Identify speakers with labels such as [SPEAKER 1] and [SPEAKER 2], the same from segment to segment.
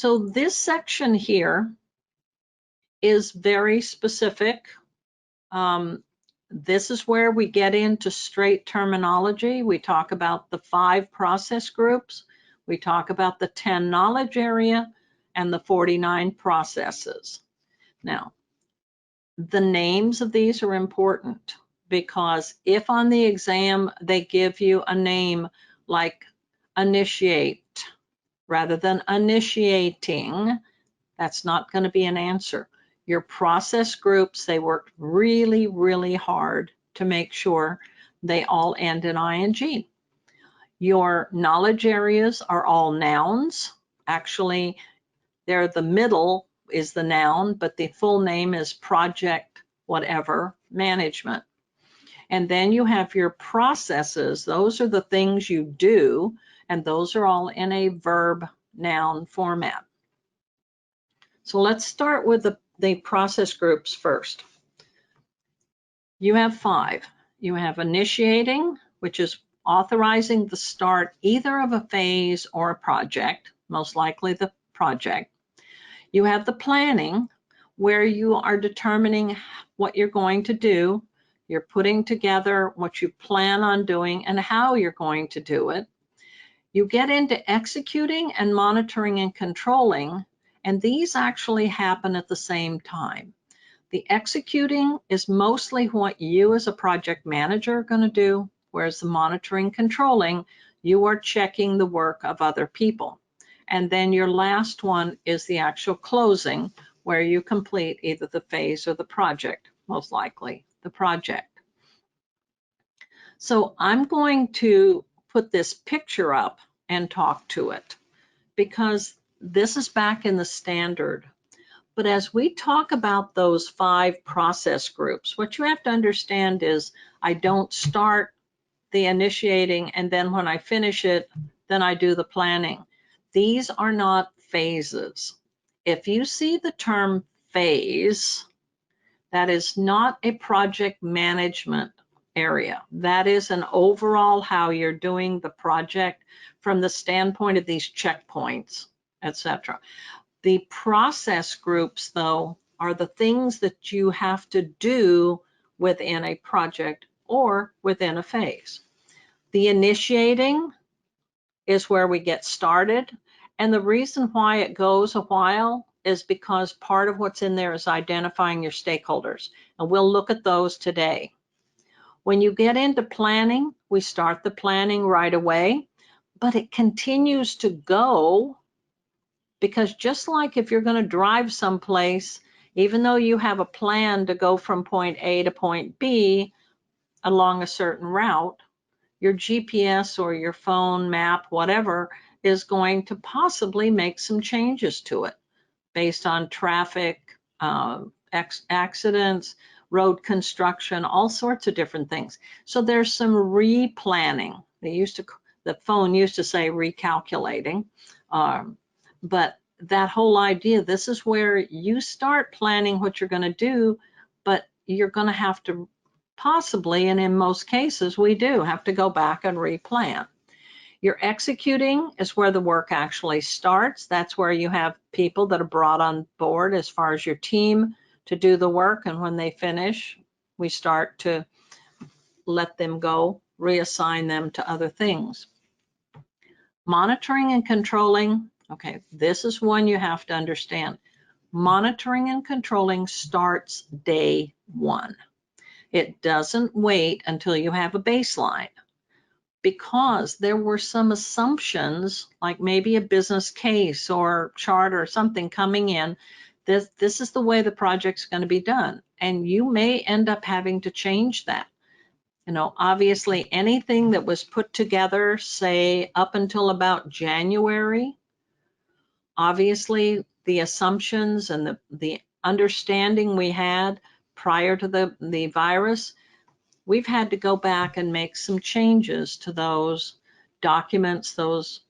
[SPEAKER 1] So this section here is very specific. This is where we get into straight terminology. We talk about the 5 process groups. We talk about the 10 knowledge area and the 49 processes. Now, the names of these are important because if on the exam they give you a name like initiate rather than initiating, that's not going to be an answer. Your process groups, they worked really, really hard to make sure they all end in ing. Your knowledge areas are all nouns. Actually, they're the middle is the noun, but the full name is project whatever management. And then you have your processes. Those are the things you do, and those are all in a verb noun format. So let's start with the process groups first. You have 5. You have initiating, which is authorizing the start either of a phase or a project, most likely the project. You have the planning, where you are determining what you're going to do. You're putting together what you plan on doing and how you're going to do it. You get into executing and monitoring and controlling, and these actually happen at the same time. The executing is mostly what you as a project manager are going to do, whereas the monitoring, controlling, you are checking the work of other people. And then your last one is the actual closing, where you complete either the phase or the project, most likely the project. So I'm going to put this picture up and talk to it because this is back in the standard. But as we talk about those 5 process groups, what you have to understand is I don't start the initiating and then when I finish it, then I do the planning. These are not phases. If you see the term phase, that is not a project management area. That is an overall how you're doing the project from the standpoint of these checkpoints, etc. The process groups, though, are the things that you have to do within a project or within a phase. The initiating is where we get started, and the reason why it goes a while is because part of what's in there is identifying your stakeholders, and we'll look at those today. When you get into planning, we start the planning right away, but it continues to go because just like if you're going to drive someplace, even though you have a plan to go from point A to point B along a certain route, your GPS or your phone map, whatever, is going to possibly make some changes to it based on traffic, accidents, road construction, all sorts of different things. So there's some replanning. The phone used to say recalculating, but that whole idea, this is where you start planning what you're going to do, but you're going to have to possibly, and in most cases we do, have to go back and replan. Your executing is where the work actually starts. That's where you have people that are brought on board as far as your team to do the work, and when they finish, we start to let them go, reassign them to other things. Monitoring and controlling, okay, this is one you have to understand. Monitoring and controlling starts day 1. It doesn't wait until you have a baseline, because there were some assumptions, like maybe a business case or chart or something coming in. This is the way the project's going to be done, and you may end up having to change that. You know, obviously anything that was put together, say up until about January, obviously the assumptions and the understanding we had prior to the virus, we've had to go back and make some changes to those documents, those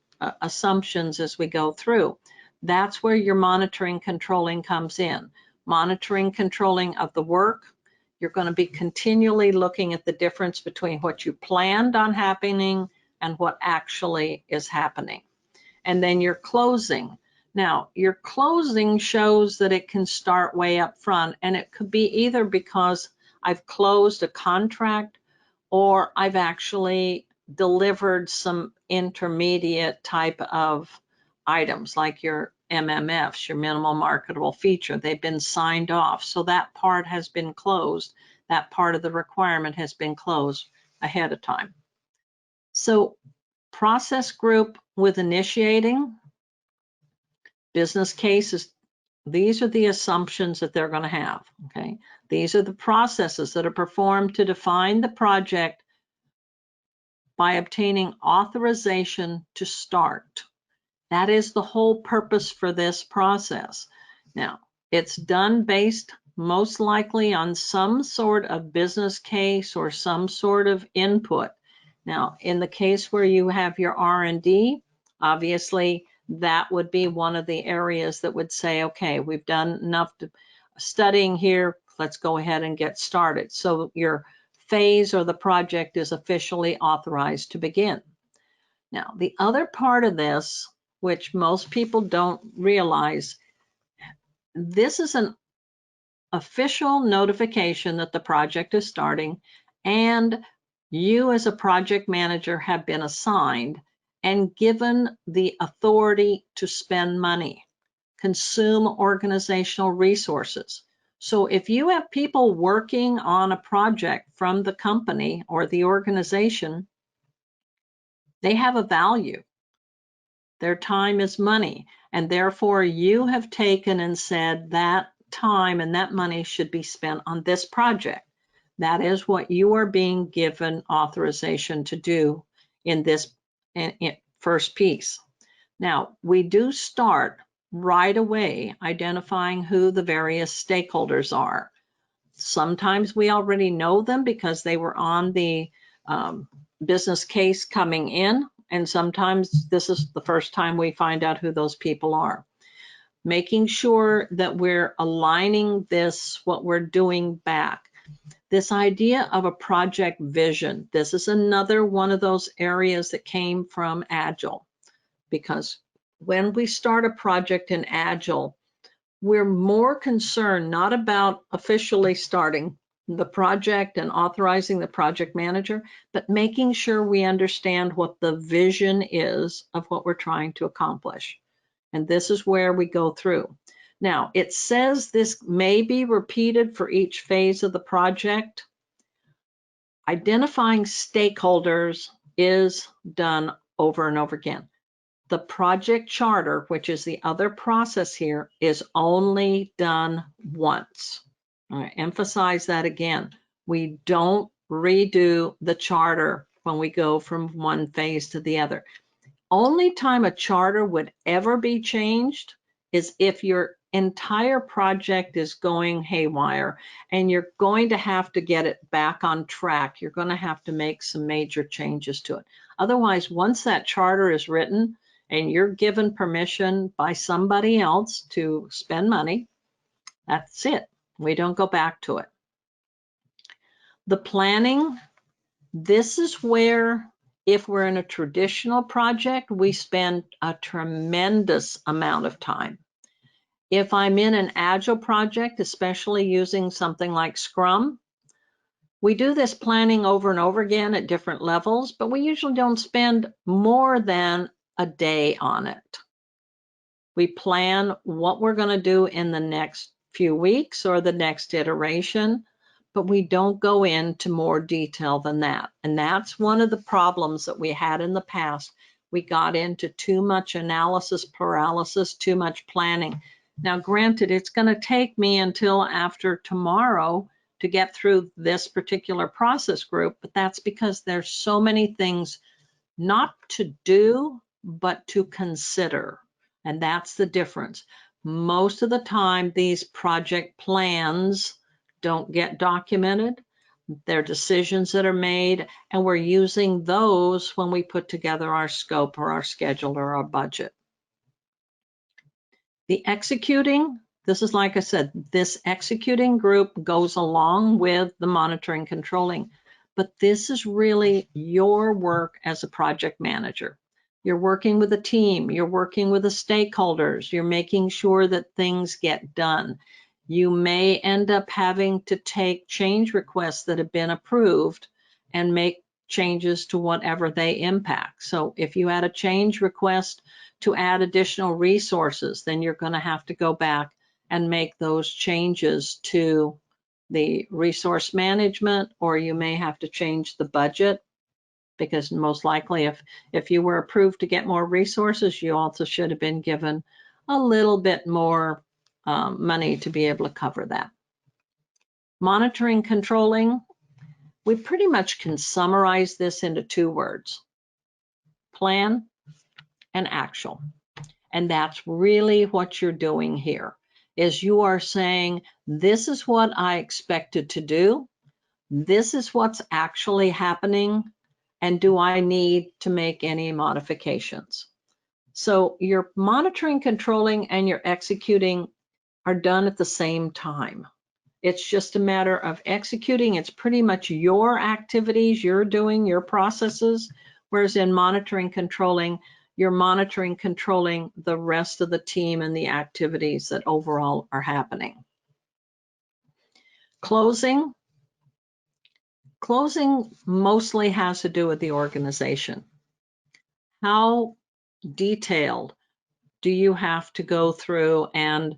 [SPEAKER 1] assumptions as we go through. That's where your monitoring, controlling comes in. Monitoring, controlling of the work. You're going to be continually looking at the difference between what you planned on happening and what actually is happening. And then your closing. Now, your closing shows that it can start way up front, and it could be either because I've closed a contract or I've actually delivered some intermediate type of items like your MMFs, your minimal marketable feature. They've been signed off. So that part has been closed. That part of the requirement has been closed ahead of time. So process group with initiating, business cases, these are the assumptions that they're going to have, okay? These are the processes that are performed to define the project by obtaining authorization to start. That is the whole purpose for this process. Now, it's done based most likely on some sort of business case or some sort of input. Now, in the case where you have your R&D, obviously that would be one of the areas that would say, okay, we've done enough studying here, let's go ahead and get started. So your phase or the project is officially authorized to begin. Now, the other part of this, which most people don't realize, this is an official notification that the project is starting, and you as a project manager have been assigned and given the authority to spend money, consume organizational resources. So if you have people working on a project from the company or the organization, they have a value. Their time is money, and therefore you have taken and said that time and that money should be spent on this project. That is what you are being given authorization to do in this first piece. Now, we do start right away identifying who the various stakeholders are. Sometimes we already know them because they were on the business case coming in, and sometimes this is the first time we find out who those people are. Making sure that we're aligning this, what we're doing back. This idea of a project vision, this is another one of those areas that came from Agile, because when we start a project in Agile, we're more concerned not about officially starting the project and authorizing the project manager, but making sure we understand what the vision is of what we're trying to accomplish. And this is where we go through. Now, it says this may be repeated for each phase of the project. Identifying stakeholders is done over and over again. The project charter, which is the other process here, is only done once. I emphasize that again. We don't redo the charter when we go from one phase to the other. Only time a charter would ever be changed is if your entire project is going haywire and you're going to have to get it back on track. You're going to have to make some major changes to it. Otherwise, once that charter is written and you're given permission by somebody else to spend money, that's it. We don't go back to it. The planning, this is where, if we're in a traditional project, we spend a tremendous amount of time. If I'm in an Agile project, especially using something like Scrum, we do this planning over and over again at different levels, but we usually don't spend more than a day on it. We plan what we're going to do in the next few weeks or the next iteration, but we don't go into more detail than that. And that's one of the problems that we had in the past. We got into too much analysis paralysis, too much planning. Now, granted, it's going to take me until after tomorrow to get through this particular process group, but that's because there's so many things not to do, but to consider. And that's the difference. Most of the time, these project plans don't get documented. They're decisions that are made, and we're using those when we put together our scope or our schedule or our budget. The executing, this is like I said, this executing group goes along with the monitoring controlling, but this is really your work as a project manager. You're working with a team, you're working with the stakeholders, you're making sure that things get done. You may end up having to take change requests that have been approved and make changes to whatever they impact. So if you had a change request to add additional resources, then you're going to have to go back and make those changes to the resource management, or you may have to change the budget, because most likely if you were approved to get more resources, you also should have been given a little bit more money to be able to cover that. Monitoring, controlling, we pretty much can summarize this into 2 words: plan and actual. And that's really what you're doing here, is you are saying, this is what I expected to do, this is what's actually happening, and do I need to make any modifications? So your monitoring, controlling, and your executing are done at the same time. It's just a matter of executing. It's pretty much your activities, you're doing your processes, whereas in monitoring, controlling, you're monitoring, controlling the rest of the team and the activities that overall are happening. Closing. Closing mostly has to do with the organization. How detailed do you have to go through and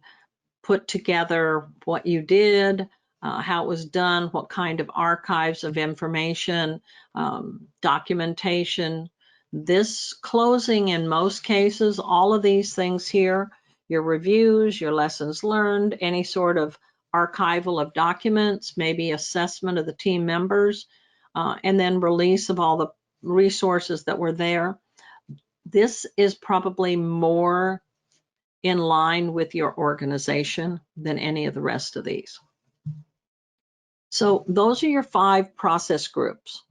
[SPEAKER 1] put together what you did, how it was done, what kind of archives of information, documentation? This closing, in most cases, all of these things here, your reviews, your lessons learned, any sort of archival of documents, maybe assessment of the team members, and then release of all the resources that were there. This is probably more in line with your organization than any of the rest of these. So those are your 5 process groups.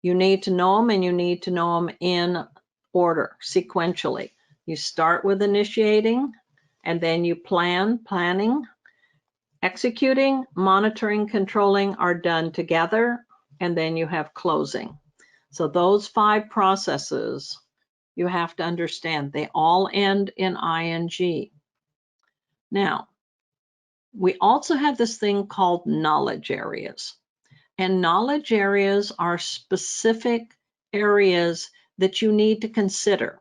[SPEAKER 1] You need to know them, and you need to know them in order, sequentially. You start with initiating, and then you planning, executing, monitoring, controlling are done together, and then you have closing. So those 5 processes, you have to understand, they all end in ing. Now, we also have this thing called knowledge areas. And knowledge areas are specific areas that you need to consider.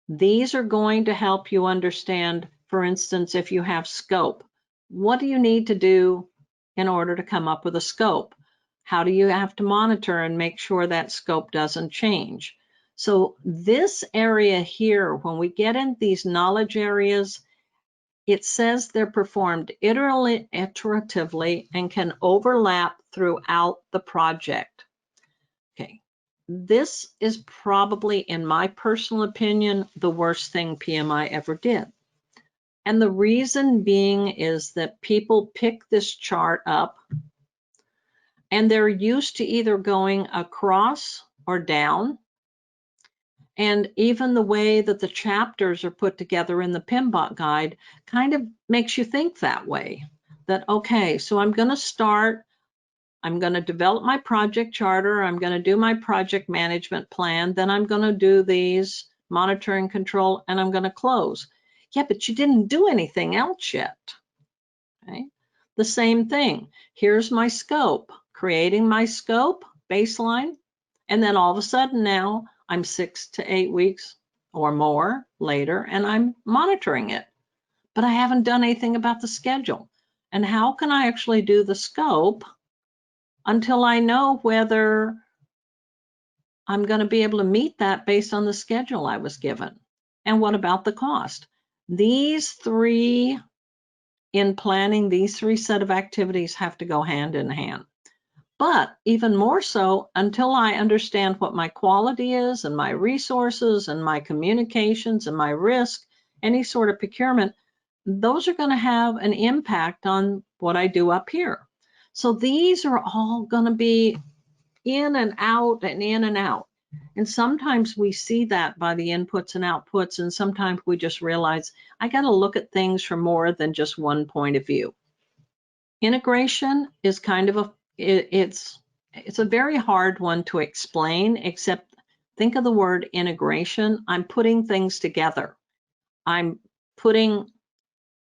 [SPEAKER 1] These are going to help you understand, for instance, if you have scope, what do you need to do in order to come up with a scope? How do you have to monitor and make sure that scope doesn't change? So this area here, when we get in these knowledge areas, it says they're performed iteratively and can overlap throughout the project. Okay, this is probably, in my personal opinion, the worst thing PMI ever did. And the reason being is that people pick this chart up and they're used to either going across or down. And even the way that the chapters are put together in the PMBOK guide kind of makes you think that way. That, okay, so I'm going to start, I'm going to develop my project charter, I'm going to do my project management plan, then I'm going to do these monitor and control, and I'm going to close. Yeah, but you didn't do anything else yet. Okay? The same thing. Here's my scope, creating my scope, baseline, and then all of a sudden now, I'm 6 to 8 weeks or more later, and I'm monitoring it, but I haven't done anything about the schedule. And how can I actually do the scope until I know whether I'm going to be able to meet that based on the schedule I was given? And what about the cost? These 3 in planning, these 3 set of activities have to go hand in hand. But even more so, until I understand what my quality is and my resources and my communications and my risk, any sort of procurement, those are going to have an impact on what I do up here. So these are all going to be in and out and in and out. And sometimes we see that by the inputs and outputs, and sometimes we just realize I got to look at things from more than just one point of view. Integration is kind of it's a very hard one to explain, except think of the word integration. I'm putting things together. I'm putting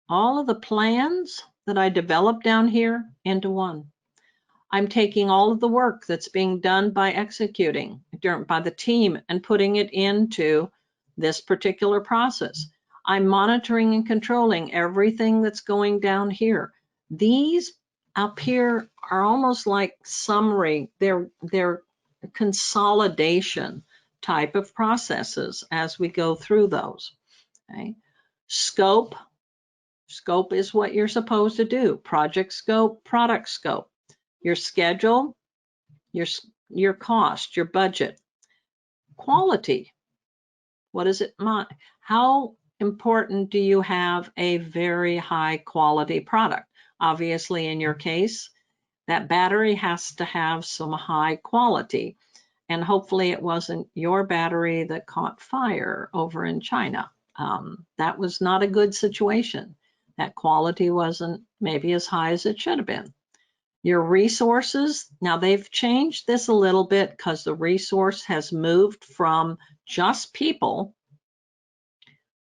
[SPEAKER 1] all of the plans that I developed down here into one. I'm taking all of the work that's being done by executing by the team and putting it into this particular process. I'm monitoring and controlling everything that's going down here. These up here are almost like summary. They're consolidation type of processes as we go through those. Okay. Scope. Scope is what you're supposed to do. Project scope, product scope. Your schedule, your cost, your budget. Quality. What is it? How important do you have a very high quality product? Obviously, in your case, that battery has to have some high quality. And hopefully it wasn't your battery that caught fire over in China. That was not a good situation. That quality wasn't maybe as high as it should have been. Your resources, now they've changed this a little bit because the resource has moved from just people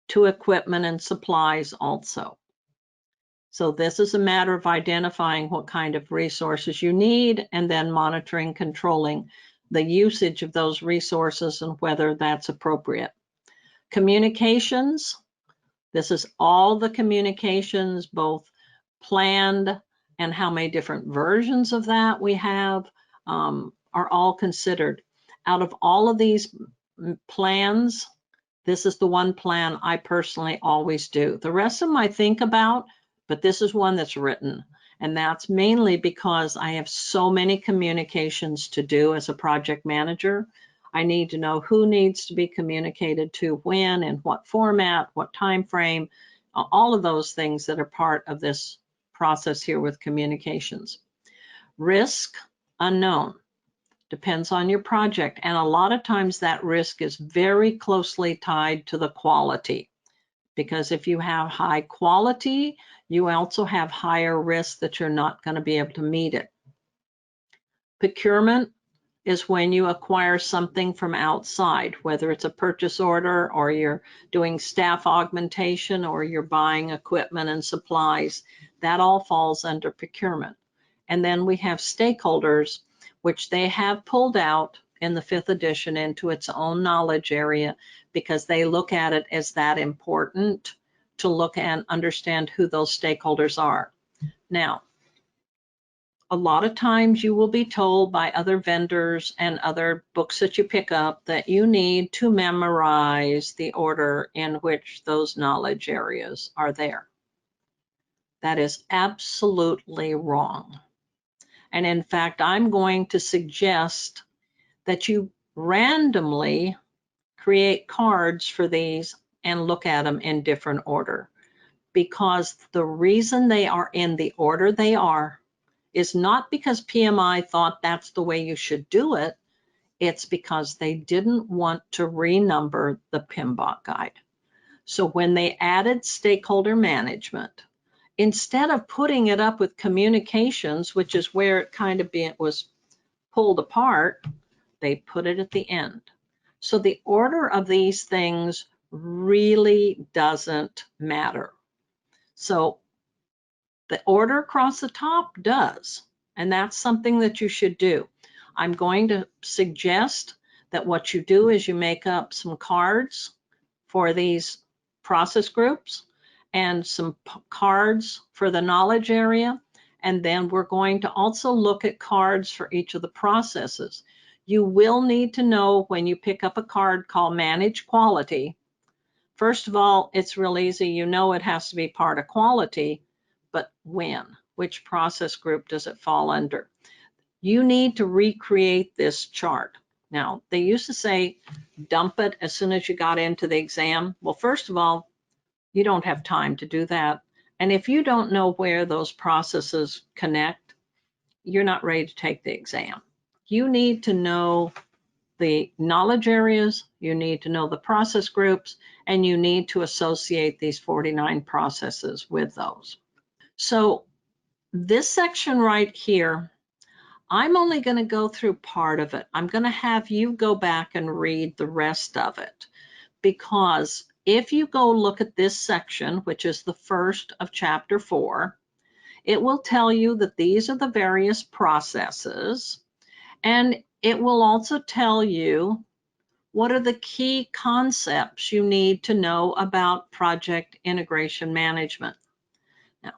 [SPEAKER 1] to equipment and supplies also. So this is a matter of identifying what kind of resources you need and then monitoring, controlling the usage of those resources and whether that's appropriate. Communications, this is all the communications, both planned and how many different versions of that we have are all considered. Out of all of these plans, this is the one plan I personally always do. The rest of them I think about, but this is one that's written. And that's mainly because I have so many communications to do as a project manager. I need to know who needs to be communicated to when, in what format, what time frame, all of those things that are part of this process here with communications. Risk, unknown, depends on your project. And a lot of times that risk is very closely tied to the quality. Because if you have high quality, you also have higher risk that you're not going to be able to meet it. Procurement is when you acquire something from outside, whether it's a purchase order or you're doing staff augmentation or you're buying equipment and supplies. That all falls under procurement. And then we have stakeholders, which they have pulled out in the 5th edition into its own knowledge area because they look at it as that important to look and understand who those stakeholders are. Now, a lot of times you will be told by other vendors and other books that you pick up that you need to memorize the order in which those knowledge areas are there. That is absolutely wrong. And in fact, I'm going to suggest that you randomly create cards for these and look at them in different order. Because the reason they are in the order they are is not because PMI thought that's the way you should do it. It's because they didn't want to renumber the PMBOK guide. So when they added stakeholder management, instead of putting it up with communications, which is where it kind of was pulled apart, they put it at the end. So the order of these things really doesn't matter. So the order across the top does, and that's something that you should do. I'm going to suggest that what you do is you make up some cards for these process groups and some cards for the knowledge area, and then we're going to also look at cards for each of the processes. You will need to know when you pick up a card called Manage Quality. First of all, it's real easy. You know it has to be part of quality, but when? Which process group does it fall under? You need to recreate this chart. Now, they used to say, dump it as soon as you got into the exam. Well, first of all, you don't have time to do that. And if you don't know where those processes connect, you're not ready to take the exam. You need to know the knowledge areas, you need to know the process groups, and you need to associate these 49 processes with those. So this section right here, I'm only going to go through part of it. I'm going to have you go back and read the rest of it, because if you go look at this section, which is the first of chapter 4, it will tell you that these are the various processes, and it will also tell you what are the key concepts you need to know about project integration management. Now,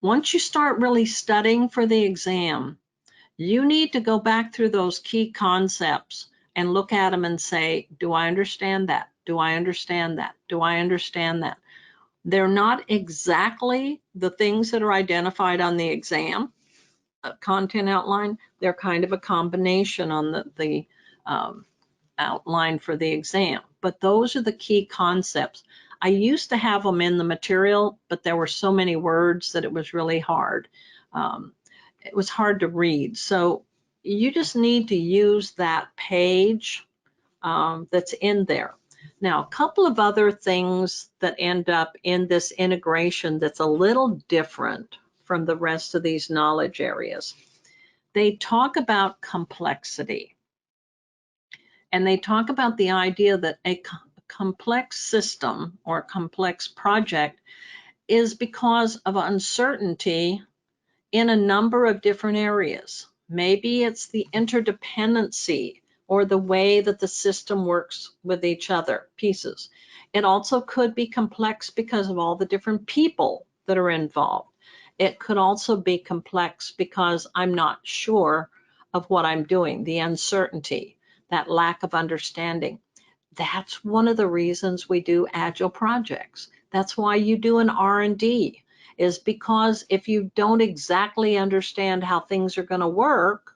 [SPEAKER 1] once you start really studying for the exam, you need to go back through those key concepts and look at them and say, do I understand that? Do I understand that? Do I understand that? They're not exactly the things that are identified on the exam content outline. They're kind of a combination on the outline for the exam. But those are the key concepts. I used to have them in the material, but there were so many words that it was really hard. It was hard to read. So you just need to use that page that's in there. Now, a couple of other things that end up in this integration that's a little different from the rest of these knowledge areas. They talk about complexity. And they talk about the idea that a complex system or a complex project is because of uncertainty in a number of different areas. Maybe it's the interdependency or the way that the system works with each other, pieces. It also could be complex because of all the different people that are involved. It could also be complex because I'm not sure of what I'm doing, the uncertainty, that lack of understanding. That's one of the reasons we do agile projects. That's why you do an R&D, is because if you don't exactly understand how things are going to work,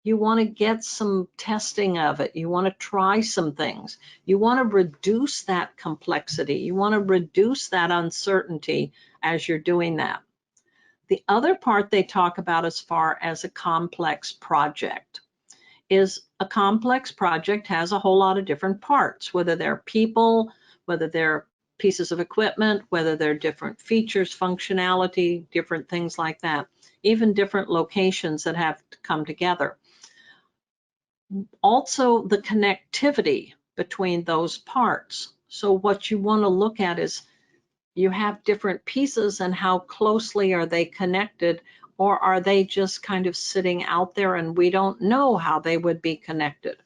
[SPEAKER 1] you want to get some testing of it. You want to try some things. You want to reduce that complexity. You want to reduce that uncertainty as you're doing that. The other part they talk about as far as a complex project is a complex project has a whole lot of different parts, whether they're people, whether they're pieces of equipment, whether they're different features, functionality, different things like that, even different locations that have to come together. Also, the connectivity between those parts. So what you want to look at is you have different pieces and how closely are they connected, or are they just kind of sitting out there and we don't know how they would be connected?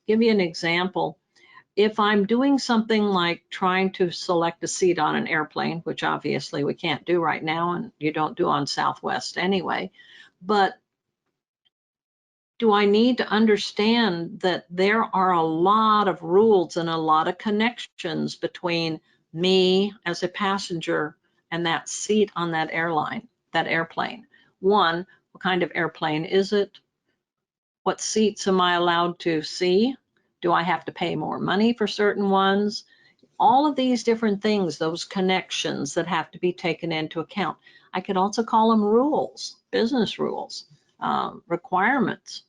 [SPEAKER 1] Give you an example. If I'm doing something like trying to select a seat on an airplane, which obviously we can't do right now and you don't do on Southwest anyway, but do I need to understand that there are a lot of rules and a lot of connections between me as a passenger and that seat on that airplane? One, what kind of airplane is it? What seats am I allowed to see? Do I have to pay more money for certain ones? All of these different things, those connections that have to be taken into account. I could also call them rules, business rules, requirements.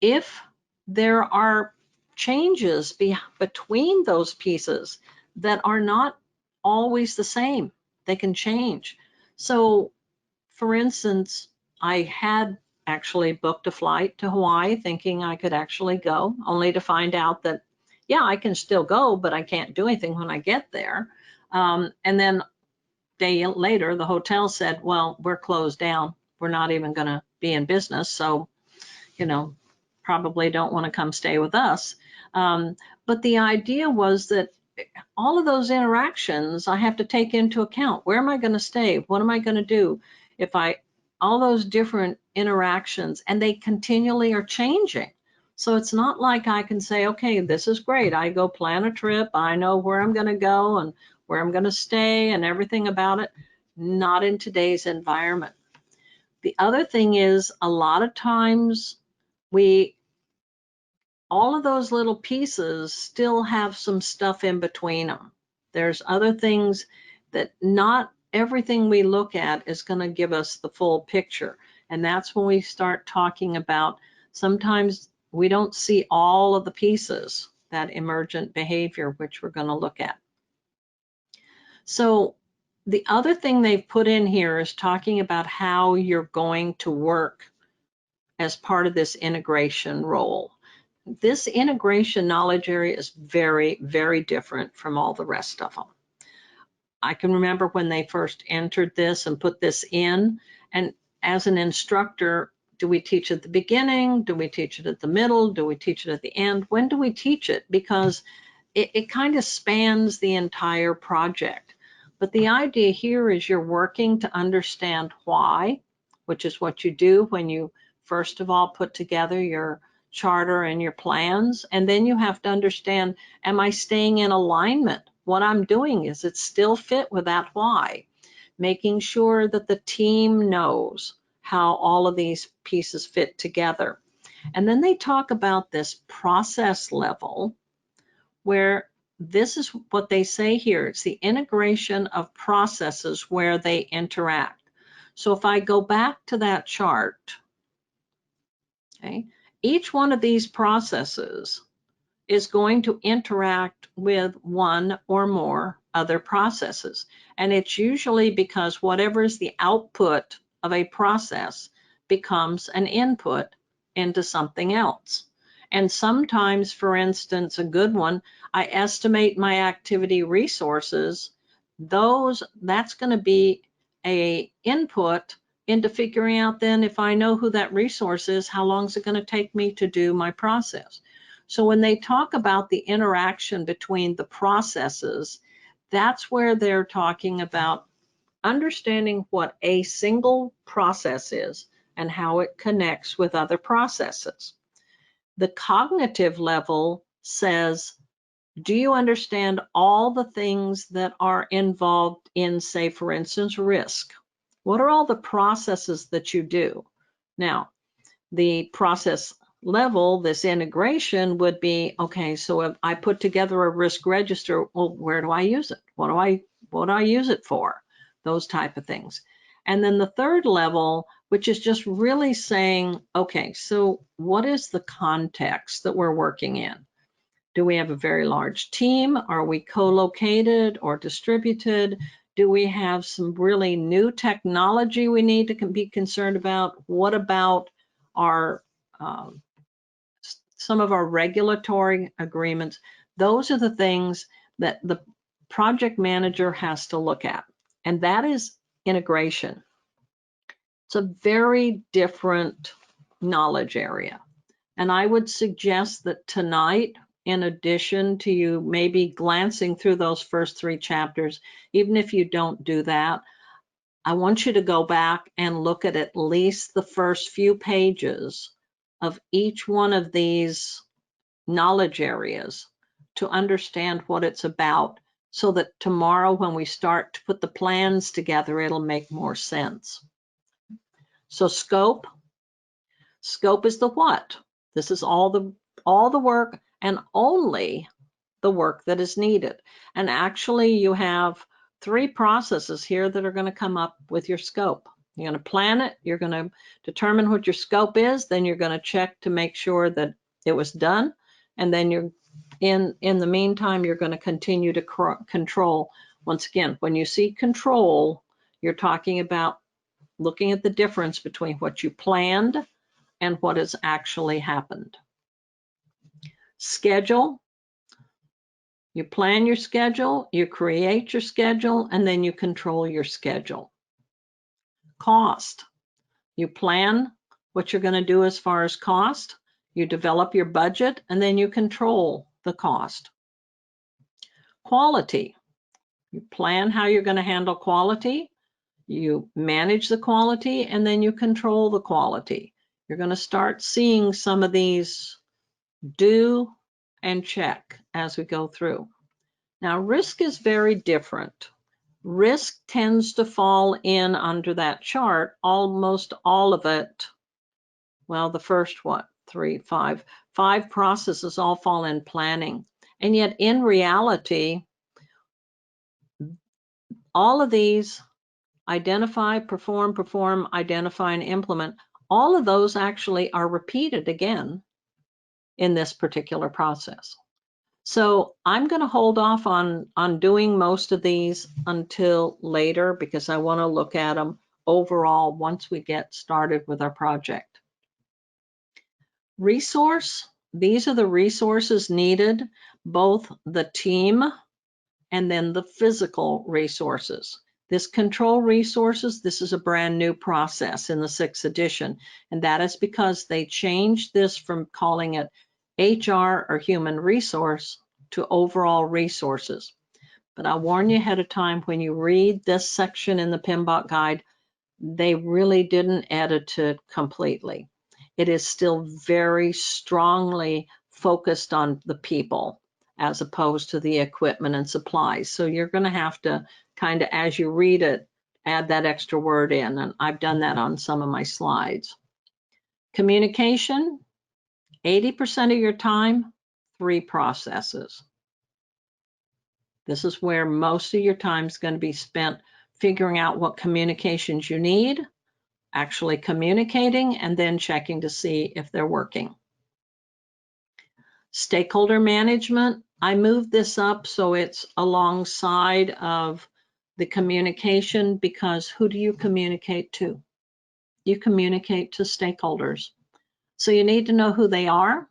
[SPEAKER 1] If there are changes between those pieces that are not always the same, they can change. So, for instance, I had actually booked a flight to Hawaii thinking I could actually go, only to find out that, yeah, I can still go, but I can't do anything when I get there. And then a day later, the hotel said, well, we're closed down. We're not even going to be in business. So, you know, probably don't want to come stay with us. But the idea was that all of those interactions I have to take into account. Where am I going to stay? What am I going to do? All those different interactions, and they continually are changing. So it's not like I can say, okay, this is great. I go plan a trip. I know where I'm going to go and where I'm going to stay and everything about it. Not in today's environment. The other thing is a lot of times all of those little pieces still have some stuff in between them. There's other things that not everything we look at is going to give us the full picture. And that's when we start talking about sometimes we don't see all of the pieces, that emergent behavior, which we're going to look at. So The other thing they've put in here is talking about how you're going to work as part of this integration role. This integration knowledge area is very, very different from all the rest of them. I can remember when they first entered this and put this in, and as an instructor, do we teach at the beginning? Do we teach it at the middle? Do we teach it at the end? When do we teach it? Because it kind of spans the entire project. But the idea here is you're working to understand why, which is what you do when you first of all put together your charter and your plans. And then you have to understand, am I staying in alignment? What I'm doing, is it still fit with that why? Making sure that the team knows how all of these pieces fit together. And then they talk about this process level, where this is what they say here. It's the integration of processes where they interact. So if I go back to that chart, okay, each one of these processes is going to interact with one or more other processes. And it's usually because whatever is the output of a process becomes an input into something else. And sometimes, for instance, a good one, I estimate my activity resources. That's going to be a input into figuring out then, if I know who that resource is, how long is it going to take me to do my process? So when they talk about the interaction between the processes, that's where they're talking about understanding what a single process is and how it connects with other processes. The cognitive level says, do you understand all the things that are involved in, say, for instance, risk? What are all the processes that you do? Now, the process level, this integration would be, okay, so if I put together a risk register, well, where do I use it? What do I use it for? Those type of things. And then the third level, which is just really saying, okay, so what is the context that we're working in? Do we have a very large team? Are we co-located or distributed? Do we have some really new technology we need to be concerned about? What about our some of our regulatory agreements? Those are the things that the project manager has to look at, and that is integration. It's a very different knowledge area, and I would suggest that tonight, in addition to you maybe glancing through those first 3 chapters, even if you don't do that, I want you to go back and look at least the first few pages of each one of these knowledge areas to understand what it's about, so that tomorrow when we start to put the plans together, it'll make more sense. So scope is the what. This is all the work and only the work that is needed. And actually you have 3 processes here that are going to come up with your scope. You're going to plan it, you're going to determine what your scope is, then you're going to check to make sure that it was done, and then you're in the meantime you're going to continue to control. Once again, when you see control, you're talking about looking at the difference between what you planned and what has actually happened. Schedule. You plan your schedule, you create your schedule, and then you control your schedule. Cost. You plan what you're going to do as far as cost, you develop your budget, and then you control the cost. Quality. You plan how you're going to handle quality, you manage the quality, and then you control the quality. You're going to start seeing some of these do and check as we go through. Now, risk is very different. Risk tends to fall in under that chart, almost all of it. Well, the first, 5 processes all fall in planning. And yet in reality, all of these, identify, perform, identify, and implement, all of those actually are repeated again in this particular process. So I'm going to hold off on doing most of these until later because I want to look at them overall once we get started with our project. Resource, these are the resources needed, both the team and then the physical resources. This control resources, this is a brand new process in the 6th edition, and that is because they changed this from calling it HR or human resource to overall resources. But I'll warn you ahead of time, when you read this section in the PMBOK guide, they really didn't edit it completely. It is still very strongly focused on the people as opposed to the equipment and supplies. So you're going to have to kind of, as you read it, add that extra word in, and I've done that on some of my slides. Communication, 80% of your time, 3 processes. This is where most of your time is going to be spent figuring out what communications you need, actually communicating, and then checking to see if they're working. Stakeholder management, I moved this up so it's alongside of the communication, because who do you communicate to? You communicate to stakeholders. So you need to know who they are.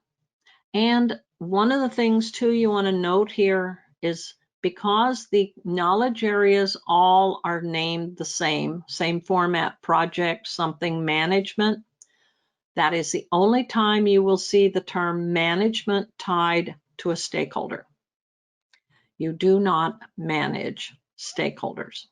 [SPEAKER 1] And one of the things too you want to note here is, because the knowledge areas all are named the same format, project, something, management, that is the only time you will see the term management tied to a stakeholder. You do not manage stakeholders.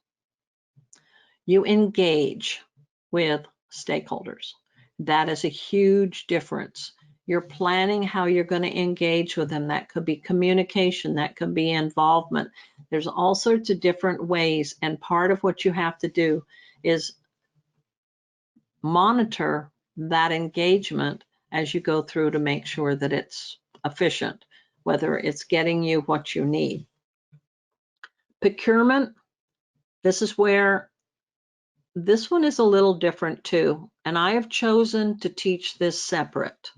[SPEAKER 1] You engage with stakeholders. That is a huge difference. You're planning how you're going to engage with them. That could be communication, that could be involvement. There's all sorts of different ways, and part of what you have to do is monitor that engagement as you go through to make sure that it's efficient, whether it's getting you what you need. Procurement, this is where this one is a little different too, and I have chosen to teach this separate.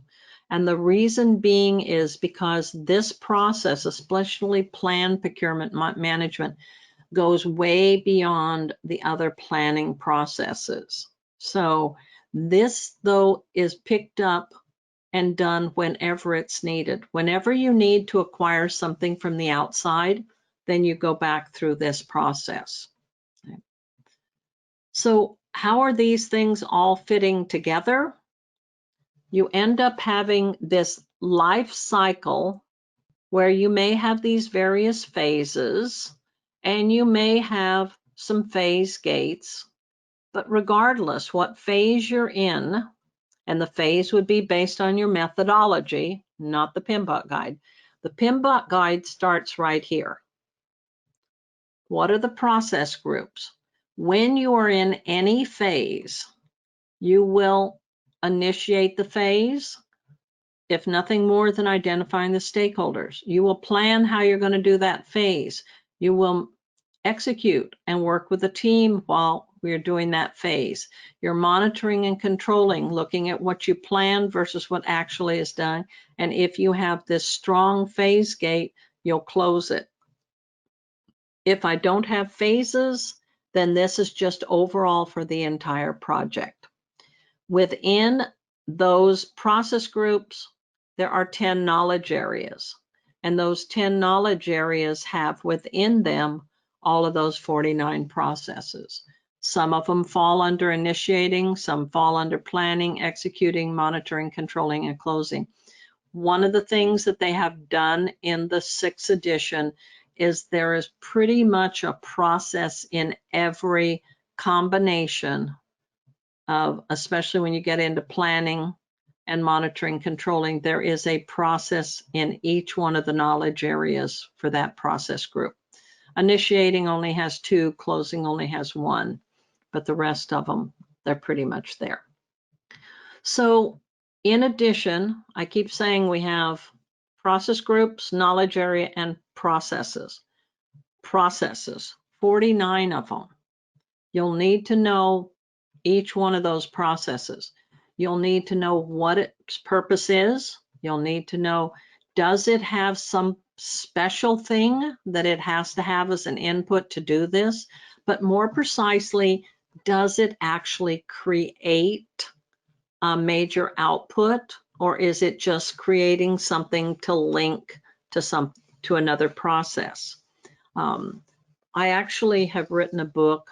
[SPEAKER 1] And the reason being is because this process, especially planned procurement management, goes way beyond the other planning processes. So this, though, is picked up and done whenever it's needed. Whenever you need to acquire something from the outside, then you go back through this process. Okay. So how are these things all fitting together? You end up having this life cycle where you may have these various phases, and you may have some phase gates, but regardless what phase you're in, and the phase would be based on your methodology, not the PMBOK guide. The PMBOK guide starts right here. What are the process groups? When you are in any phase, you will initiate the phase, if nothing more than identifying the stakeholders. You will plan how you're going to do that phase. You will execute and work with the team while we're doing that phase. You're monitoring and controlling, looking at what you plan versus what actually is done. And if you have this strong phase gate, you'll close it. If I don't have phases, then this is just overall for the entire project. Within those process groups, there are 10 knowledge areas, and those 10 knowledge areas have within them all of those 49 processes. Some of them fall under initiating, some fall under planning, executing, monitoring, controlling, and closing. One of the things that they have done in the 6th edition is there is pretty much a process in every combination of, especially when you get into planning and monitoring, controlling, there is a process in each one of the knowledge areas for that process group. Initiating only has 2, closing only has 1, but the rest of them, they're pretty much there. So in addition, I keep saying we have process groups, knowledge area, and processes. Processes, 49 of them. You'll need to know each one of those processes. You'll need to know what its purpose is. You'll need to know Does it have some special thing that it has to have as an input to do this? But more precisely, does it actually create a major output, or is it just creating something to link to another process? I actually have written a book,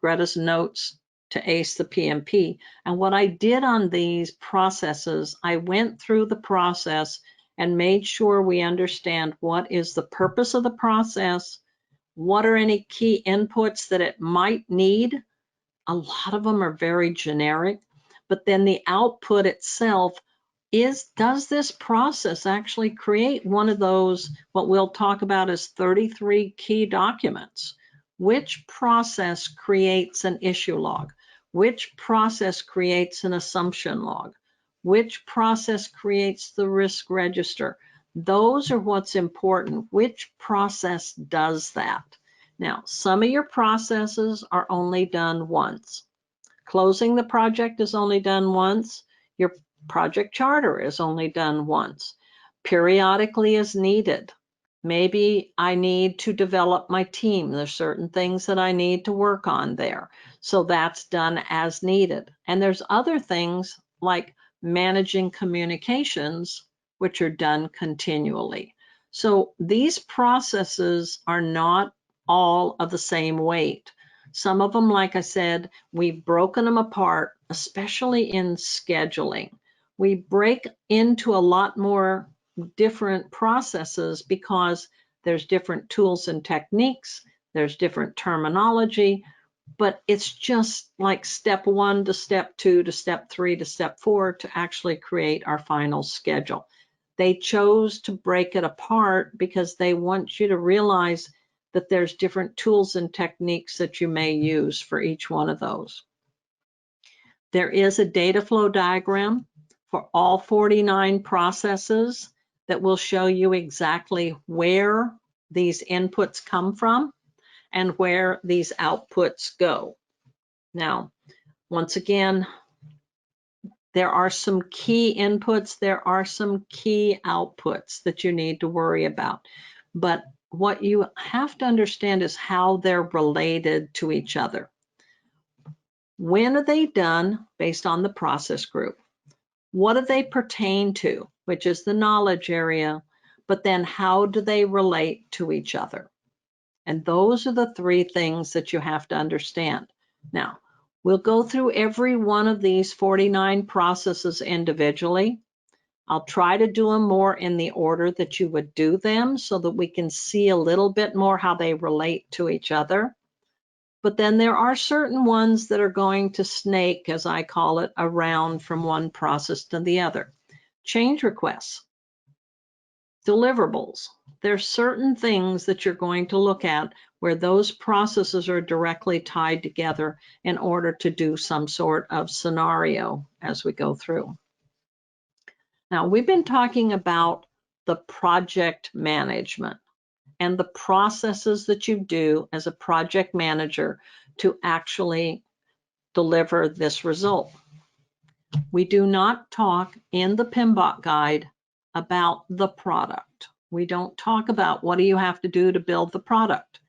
[SPEAKER 1] Greta's Notes to Ace the PMP. And what I did on these processes, I went through the process and made sure we understand what is the purpose of the process, what are any key inputs that it might need. A lot of them are very generic, but then the output itself does this process actually create one of those, what we'll talk about as 33 key documents? Which process creates an issue log? Which process creates an assumption log? Which process creates the risk register? Those are what's important. Which process does that? Now, some of your processes are only done once. Closing the project is only done once. Your project charter is only done once. Periodically as needed. Maybe I need to develop my team. There's certain things that I need to work on there. So that's done as needed. And there's other things like managing communications, which are done continually. So these processes are not all of the same weight. Some of them, like I said, we've broken them apart, especially in scheduling. We break into a lot more different processes because there's different tools and techniques, there's different terminology, but it's just like step 1 to step 2 to step 3 to step 4 to actually create our final schedule. They chose to break it apart because they want you to realize that there's different tools and techniques that you may use for each one of those. There is a data flow diagram for all 49 processes that will show you exactly where these inputs come from and where these outputs go. Now, once again, there are some key inputs, there are some key outputs that you need to worry about. But what you have to understand is how they're related to each other. When are they done based on the process group? What do they pertain to, which is the knowledge area, but then how do they relate to each other? And those are the 3 things that you have to understand. Now, we'll go through every one of these 49 processes individually. I'll try to do them more in the order that you would do them so that we can see a little bit more how they relate to each other. But then there are certain ones that are going to snake, as I call it, around from one process to the other. Change requests, deliverables. There's certain things that you're going to look at where those processes are directly tied together in order to do some sort of scenario as we go through. Now, we've been talking about the project management and the processes that you do as a project manager to actually deliver this result. We do not talk in the PMBOK guide about the product. We don't talk about what do you have to do to build the product.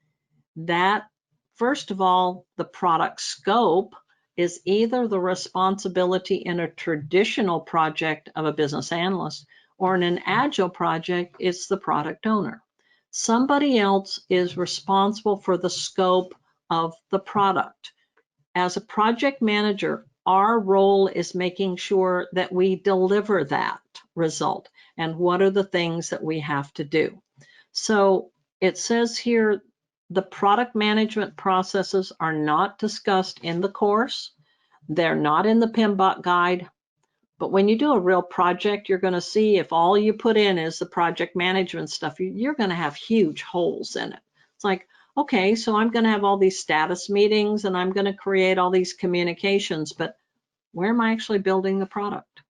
[SPEAKER 1] That, first of all, the product scope is either the responsibility in a traditional project of a business analyst, or in an agile project, it's the product owner. Somebody else is responsible for the scope of the product. As a project manager, our role is making sure that we deliver that result and what are the things that we have to do. So it says here, the product management processes are not discussed in the course. They're not in the PMBOK guide. But when you do a real project, you're going to see if all you put in is the project management stuff, you're going to have huge holes in it. It's like, okay, so I'm going to have all these status meetings and I'm going to create all these communications, but where am I actually building the product?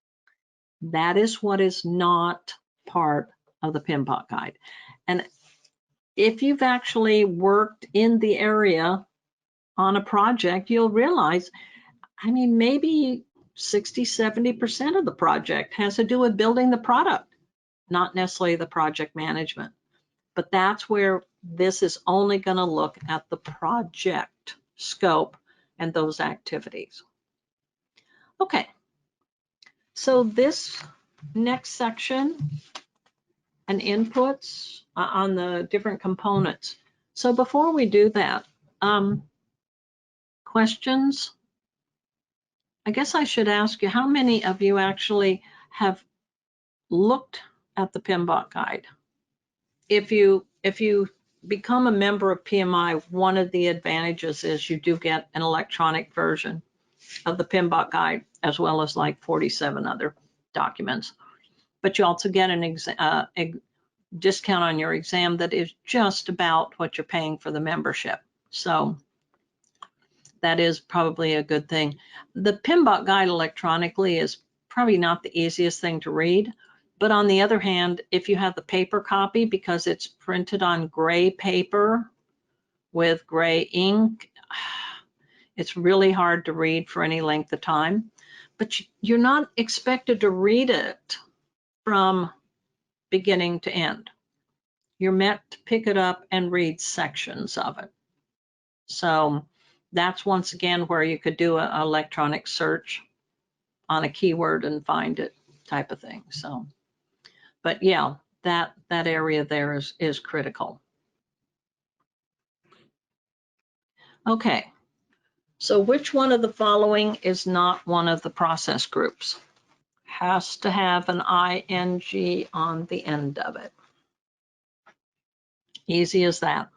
[SPEAKER 1] That is what is not part of the PMBOK guide. And if you've actually worked in the area on a project, you'll realize, I mean, maybe 60, 70% of the project has to do with building the product. not necessarily the project management. But that's where this is only going to look at the project scope and those activities. Okay, so this next section and inputs on the different components. So before we do that, questions? I guess I should ask you, how many of you actually have looked at the PMBOK guide? If you become a member of PMI, one of the advantages is you do get an electronic version of the PMBOK guide, as well as like 47 other documents. But you also get a discount on your exam that is just about what you're paying for the membership. So that is probably a good thing. The PMBOK guide electronically is probably not the easiest thing to read. But on the other hand, if you have the paper copy, because it's printed on gray paper with gray ink, it's really hard to read for any length of time. But you're not expected to read it from beginning to end. You're meant to pick it up and read sections of it. So that's once again where you could do an electronic search on a keyword and find it type of thing. So, but yeah, that area there is critical. Okay, so which one of the following is not one of the process groups? Has to have an ing on the end of it. Easy as that.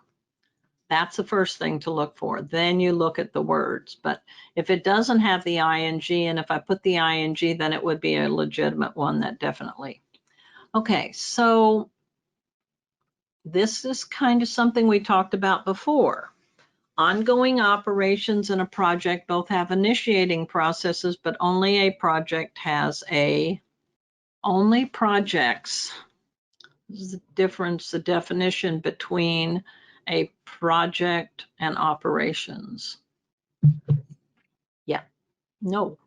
[SPEAKER 1] That's the first thing to look for. Then you look at the words. But if it doesn't have the ing, and if I put the ing, then it would be a legitimate one, that definitely. Okay, so this is kind of something we talked about before. Ongoing operations in a project both have initiating processes, but only a project has only projects. This is the difference, the definition between a project and operations. Yeah, no,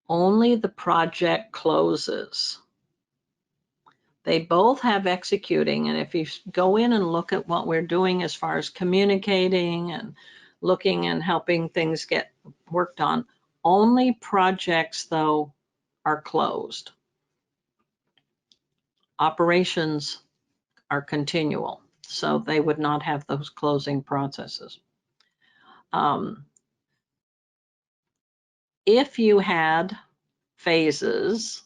[SPEAKER 1] only the project closes. They both have executing, and if you go in and look at what we're doing as far as communicating and looking and helping things get worked on, only projects though are closed. Operations are continual, so they would not have those closing processes. If you had phases,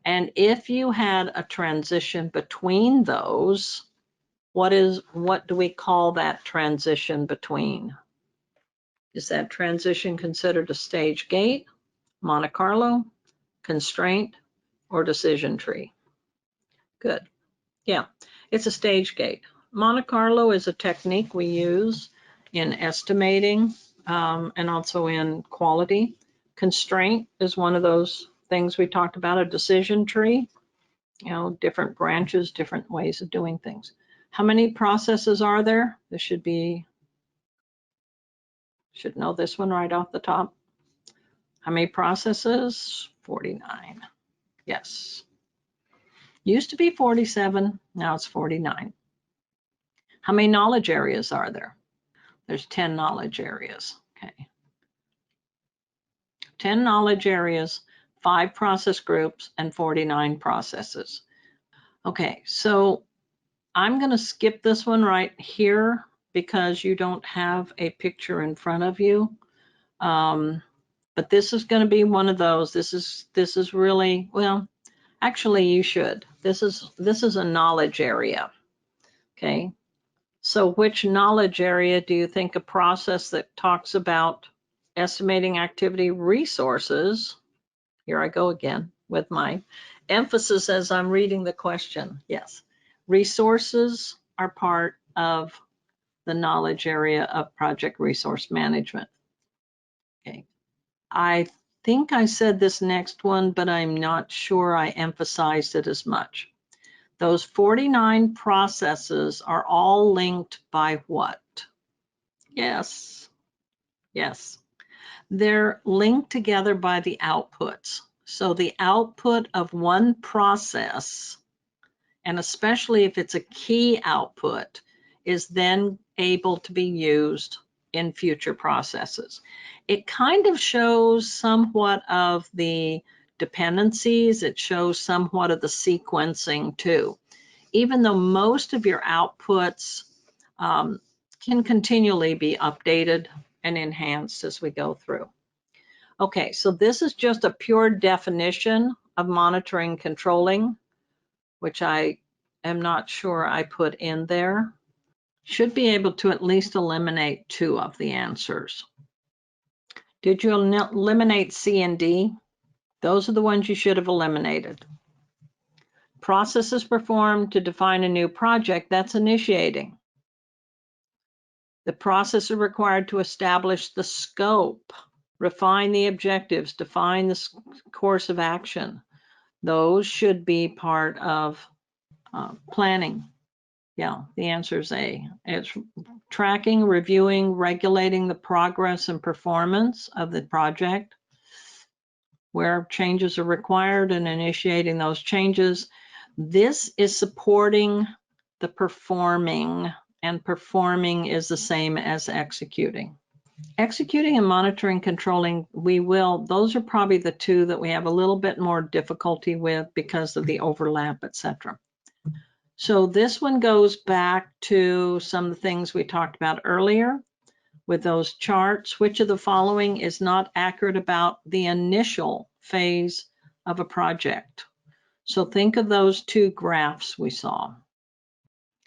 [SPEAKER 1] and if you had a transition between those, what do we call that transition between? Is that transition considered a stage gate, Monte Carlo, constraint, or decision tree? Good. Yeah, it's a stage gate. Monte Carlo is a technique we use in estimating and also in quality. Constraint is one of those things we talked about, a decision tree, different branches, different ways of doing things. How many processes are there? This should know this one right off the top. How many processes? 49. Yes. Used to be 47, now it's 49. How many knowledge areas are there? There's 10 knowledge areas. Okay. 10 knowledge areas, 5 process groups, and 49 processes. Okay, so I'm going to skip this one right here because you don't have a picture in front of you. But this is going to be one of those. This is really, well, actually you should. This is a knowledge area. Okay. So which knowledge area do you think a process that talks about estimating activity resources? Here I go again with my emphasis as I'm reading the question. Yes, resources are part of the knowledge area of project resource management. Okay, I think I said this next one, but I'm not sure I emphasized it as much. Those 49 processes are all linked by what? Yes, yes. They're linked together by the outputs. So the output of one process and especially if it's a key output, is then able to be used in future processes. It kind of shows somewhat of the dependencies. It shows somewhat of the sequencing too. Even though most of your outputs can continually be updated and enhanced as we go through. Okay, so this is just a pure definition of monitoring controlling, which I am not sure I put in there. Should be able to at least eliminate 2 of the answers. Did you eliminate C and D? Those are the ones you should have eliminated. Processes performed to define a new project, that's initiating. The process is required to establish the scope, refine the objectives, define the course of action. Those should be part of planning. Yeah, the answer is A. It's tracking, reviewing, regulating the progress and performance of the project, where changes are required and initiating those changes. This is supporting the performing, and performing is the same as executing. Executing and monitoring controlling, those are probably the 2 that we have a little bit more difficulty with because of the overlap, etc. So this one goes back to some of the things we talked about earlier with those charts. Which of the following is not accurate about the initial phase of a project? So think of those 2 graphs we saw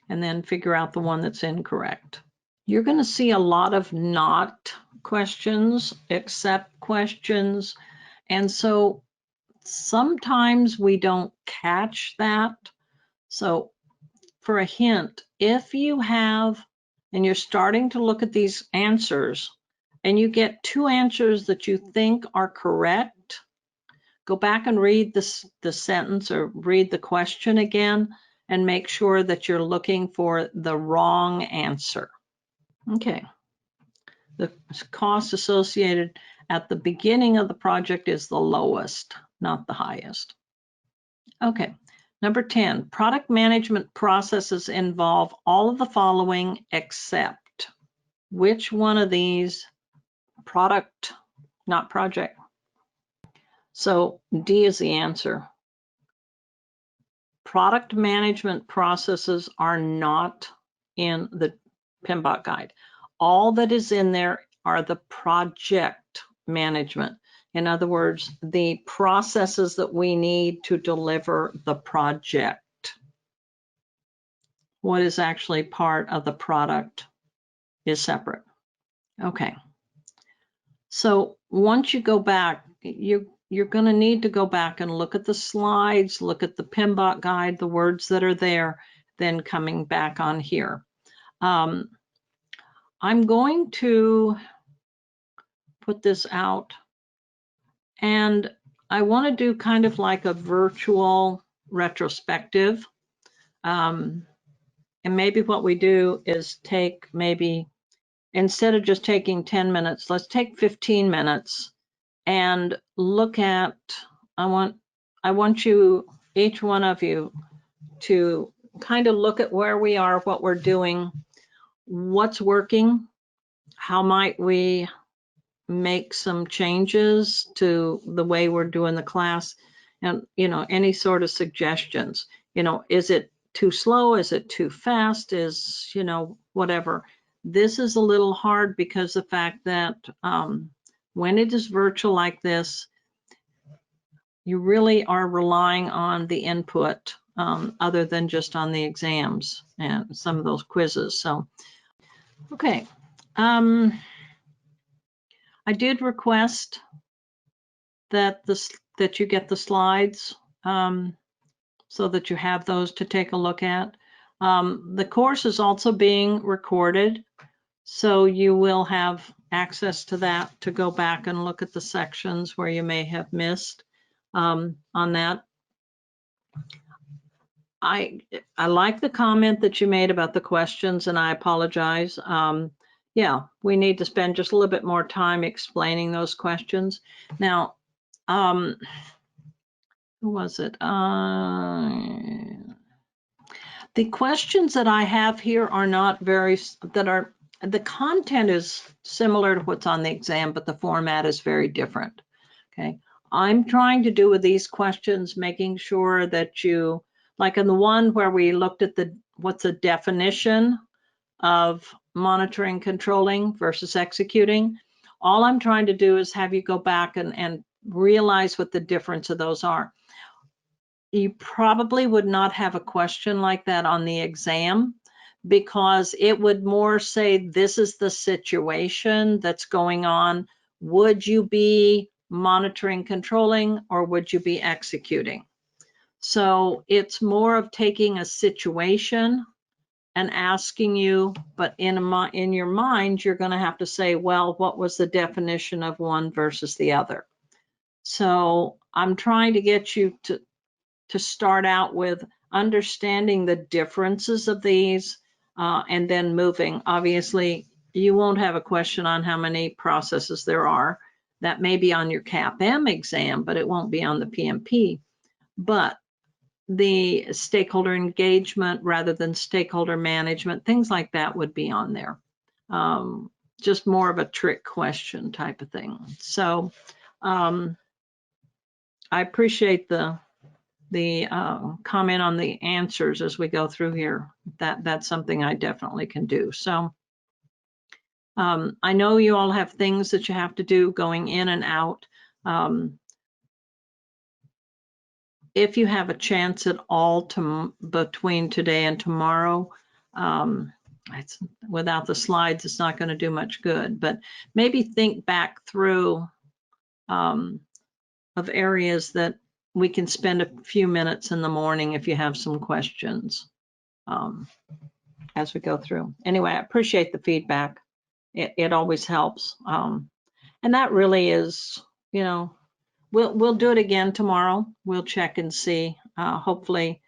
[SPEAKER 1] and then figure out the one that's incorrect. You're going to see a lot of not questions, except questions. And so sometimes we don't catch that. So for a hint, if you have, and you're starting to look at these answers, and you get 2 answers that you think are correct, go back and read the sentence or read the question again and make sure that you're looking for the wrong answer. Okay. The cost associated at the beginning of the project is the lowest, not the highest. Okay. Number 10, product management processes involve all of the following except. Which one of these? Product, not project. So D is the answer. Product management processes are not in the PMBOK guide. All that is in there are the project management. In other words, the processes that we need to deliver the project. What is actually part of the product is separate. Okay. So once you go back, you're going to need to go back and look at the slides, look at the PMBOK guide, the words that are there, then coming back on here. I'm going to put this out, and I want to do kind of like a virtual retrospective. And maybe what we do is take maybe, instead of just taking 10 minutes, let's take 15 minutes and look at, I want you, each one of you, to kind of look at where we are, what we're doing, what's working, how might we make some changes to the way we're doing the class, and any sort of suggestions. Is it too slow? Is it too fast? Is whatever. This is a little hard because the fact that when it is virtual like this, you really are relying on the input other than just on the exams and some of those quizzes. So okay. I did request that you get the slides so that you have those to take a look at. The course is also being recorded, so you will have access to that to go back and look at the sections where you may have missed on that. I like the comment that you made about the questions, and I apologize. Yeah, we need to spend just a little bit more time explaining those questions. Now, who was it? The questions that I have here are not very, the content is similar to what's on the exam, but the format is very different. Okay. I'm trying to do with these questions, making sure that you, like in the one where we looked at what's a definition of monitoring, controlling versus executing. All I'm trying to do is have you go back and realize what the difference of those are. You probably would not have a question like that on the exam, because it would more say, this is the situation that's going on. Would you be monitoring, controlling, or would you be executing? So it's more of taking a situation and asking you, but in your mind, you're going to have to say, well, what was the definition of one versus the other? So I'm trying to get you to start out with understanding the differences of these and then moving. Obviously, you won't have a question on how many processes there are. That may be on your CAPM exam, but it won't be on the PMP. But the stakeholder engagement rather than stakeholder management, things like that would be on there. Just more of a trick question type of thing. So I appreciate the comment on the answers as we go through here. That's something I definitely can do. So I know you all have things that you have to do going in and out. If you have a chance at all between today and tomorrow, without the slides, it's not going to do much good, but maybe think back through of areas that we can spend a few minutes in the morning if you have some questions as we go through. Anyway, I appreciate the feedback. It always helps. And that really is, you know, we'll do it again tomorrow. We'll check and see. Hopefully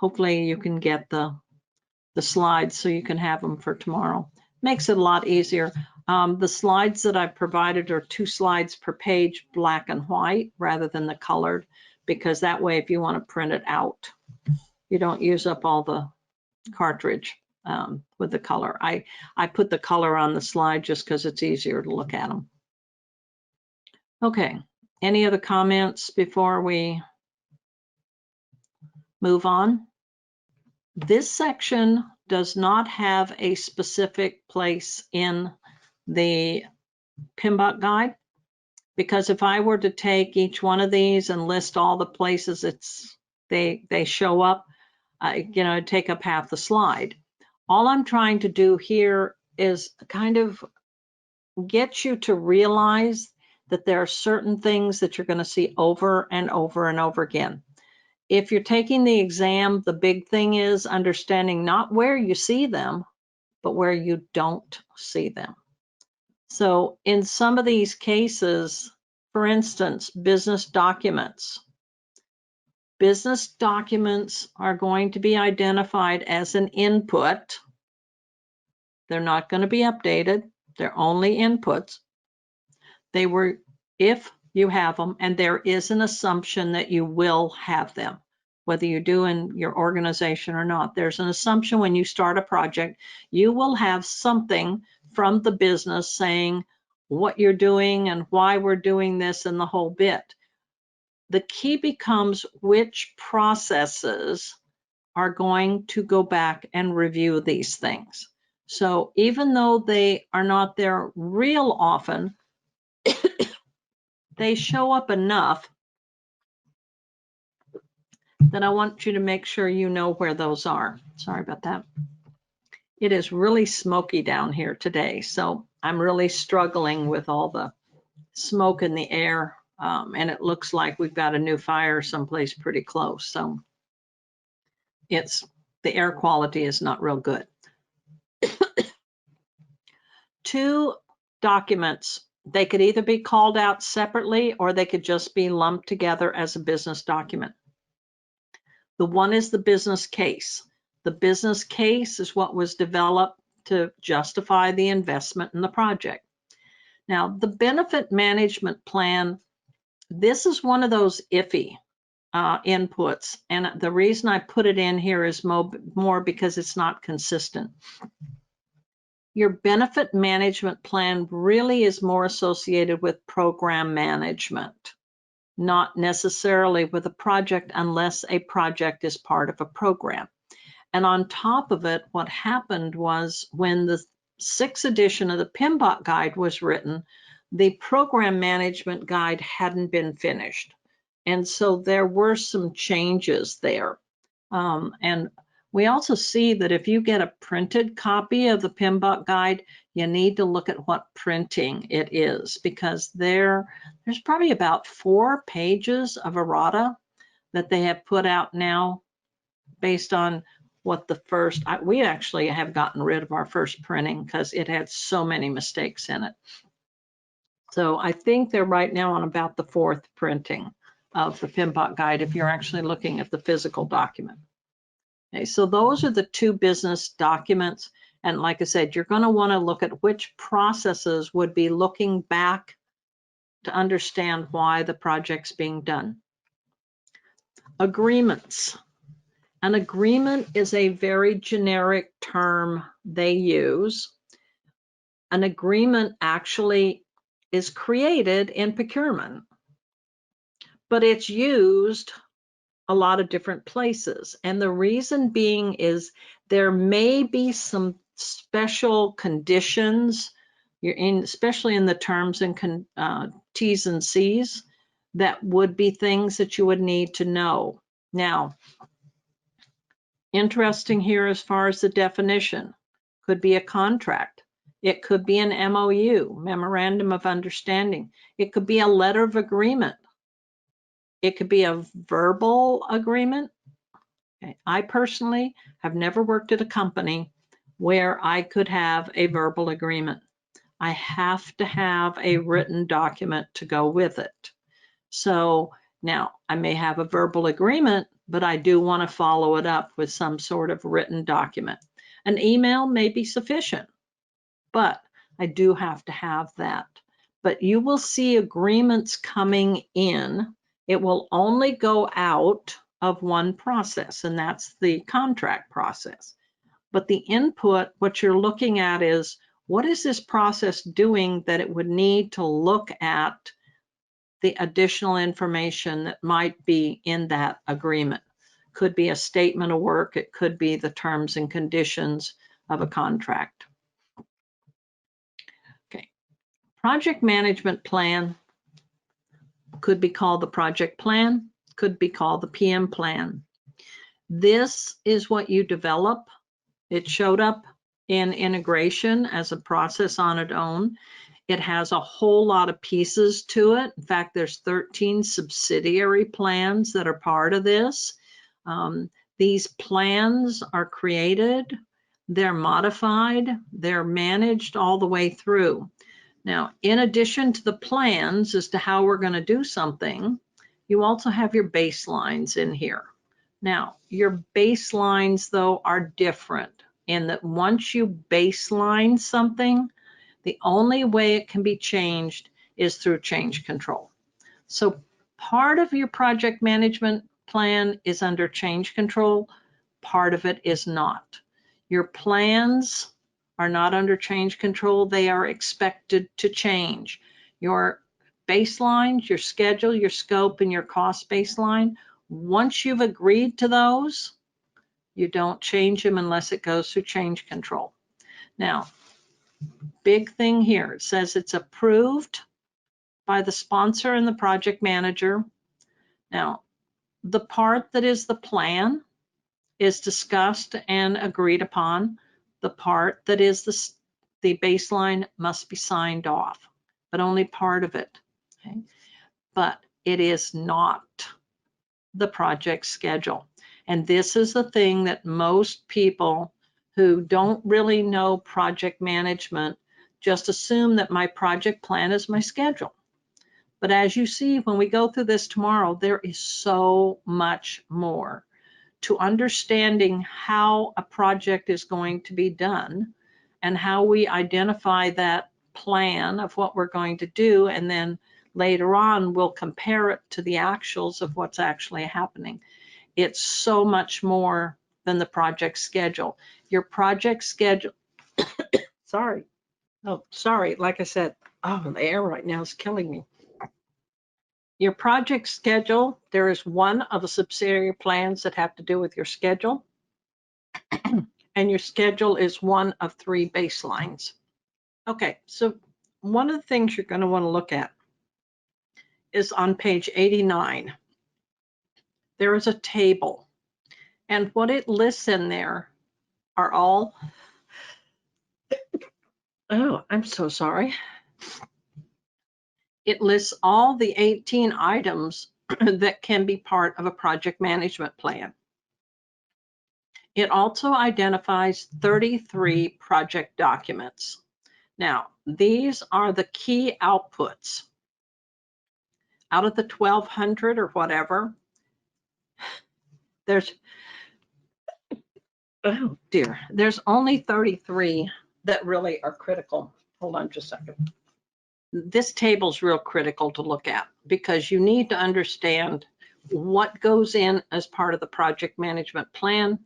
[SPEAKER 1] you can get the slides so you can have them for tomorrow. Makes it a lot easier. The slides that I've provided are 2 slides per page, black and white, rather than the colored, because that way, if you want to print it out, you don't use up all the cartridge with the color. I put the color on the slide just because it's easier to look at them. Okay, any other comments before we move on? This section does not have a specific place in the PMBOK guide, because if I were to take each one of these and list all the places they show up, you know, it'd take up half the slide. All I'm trying to do here is kind of get you to realize that there are certain things that you're going to see over and over and over again. If you're taking the exam, the big thing is understanding not where you see them, but where you don't see them. So in some of these cases, for instance, business documents. Business documents are going to be identified as an input. They're not going to be updated. They're only inputs. They were, if you have them, and there is an assumption that you will have them, whether you do in your organization or not. There's an assumption when you start a project, you will have something from the business saying what you're doing and why we're doing this and the whole bit. The key becomes which processes are going to go back and review these things. So even though they are not there real often, they show up enough that I want you to make sure you know where those are. Sorry about that. It is really smoky down here today, so I'm really struggling with all the smoke in the air, and it looks like we've got a new fire someplace pretty close. So the air quality is not real good. 2 documents, they could either be called out separately or they could just be lumped together as a business document. The one is the business case. The business case is what was developed to justify the investment in the project. Now, the benefit management plan, this is one of those iffy. inputs. And the reason I put it in here is more because it's not consistent. Your benefit management plan really is more associated with program management, not necessarily with a project unless a project is part of a program. And on top of it, what happened was when the 6th edition of the PMBOK guide was written, the program management guide hadn't been finished. And so there were some changes there. And we also see that if you get a printed copy of the PMBOK guide, you need to look at what printing it is, because there's probably about 4 pages of errata that they have put out now based on what the first, we actually have gotten rid of our first printing because it had so many mistakes in it. So I think they're right now on about the 4th printing of the PMBOK guide if you're actually looking at the physical document. Okay, so those are the 2 business documents. And like I said, you're going to want to look at which processes would be looking back to understand why the project's being done. Agreements. An agreement is a very generic term they use. An agreement actually is created in procurement, but it's used a lot of different places. And the reason being is there may be some special conditions, especially in the terms and T's and C's, that would be things that you would need to know. Now, interesting here as far as the definition, could be a contract. It could be an MOU, Memorandum of Understanding. It could be a letter of agreement. It could be a verbal agreement. Okay. I personally have never worked at a company where I could have a verbal agreement. I have to have a written document to go with it. So now I may have a verbal agreement, but I do want to follow it up with some sort of written document. An email may be sufficient, but I do have to have that. But you will see agreements coming in. It will only go out of one process, and that's the contract process. But the input, what you're looking at is, what is this process doing that it would need to look at the additional information that might be in that agreement? Could be a statement of work. It could be the terms and conditions of a contract. Okay. Project management plan could be called the project plan, could be called the PM plan. This is what you develop. It showed up in integration as a process on its own. It has a whole lot of pieces to it. In fact, there's 13 subsidiary plans that are part of this. These plans are created, they're modified, they're managed all the way through. Now, in addition to the plans as to how we're going to do something, you also have your baselines in here. Now, your baselines, though, are different in that once you baseline something, the only way it can be changed is through change control. So part of your project management plan is under change control, part of it is not. Your plans are not under change control, they are expected to change. Your baselines, your schedule, your scope, and your cost baseline, once you've agreed to those, you don't change them unless it goes through change control. Now, big thing here, it says it's approved by the sponsor and the project manager. Now, the part that is the plan is discussed and agreed upon. The part that is the baseline must be signed off, but only part of it. Okay? But it is not the project schedule. And this is the thing that most people who don't really know project management just assume that my project plan is my schedule. But as you see, when we go through this tomorrow, there is so much more to understanding how a project is going to be done and how we identify that plan of what we're going to do and then later on we'll compare it to the actuals of what's actually happening. It's so much more than the project schedule. Your project schedule, sorry, like I said, the air right now is killing me. Your project schedule, there is one of the subsidiary plans that have to do with your schedule. And your schedule is one of 3 baselines. Okay, so one of the things you're going to want to look at is on page 89. There is a table, and what it lists in there are all, oh, I'm so sorry. It lists all the 18 items that can be part of a project management plan. It also identifies 33 project documents. Now, these are the key outputs. Out of the 1,200 or whatever, there's only 33 that really are critical. Hold on just a second. This table's real critical to look at because you need to understand what goes in as part of the project management plan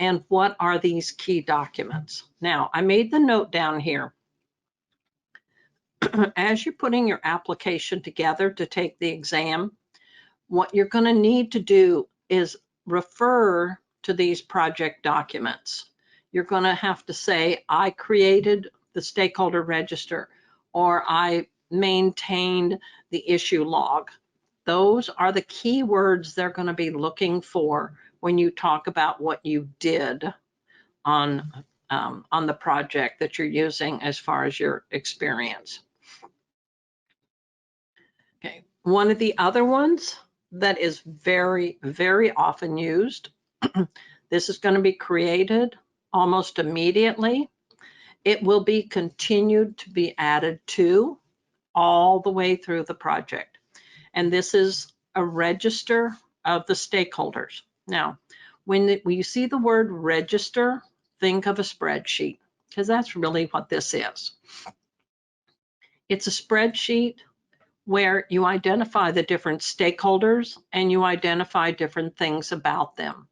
[SPEAKER 1] and what are these key documents. Now, I made the note down here. As you're putting your application together to take the exam, what you're going to need to do is refer to these project documents. You're going to have to say, I created the stakeholder register, or I maintained the issue log. Those are the key words they're going to be looking for when you talk about what you did on the project that you're using as far as your experience. Okay, one of the other ones that is very, very often used, this is going to be created almost immediately. It will be continued to be added to all the way through the project. And this is a register of the stakeholders. Now, when you see the word register, think of a spreadsheet, because that's really what this is. It's a spreadsheet where you identify the different stakeholders and you identify different things about them.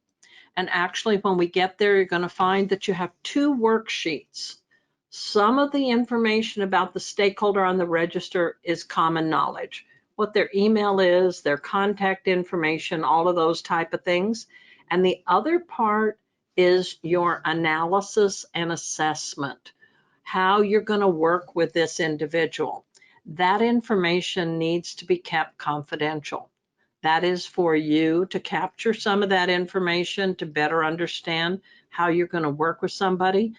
[SPEAKER 1] And actually, when we get there, you're going to find that you have 2 worksheets. Some of the information about the stakeholder on the register is common knowledge, what their email is, their contact information, all of those type of things. And the other part is your analysis and assessment, how you're going to work with this individual. That information needs to be kept confidential. That is for you to capture some of that information to better understand how you're going to work with somebody.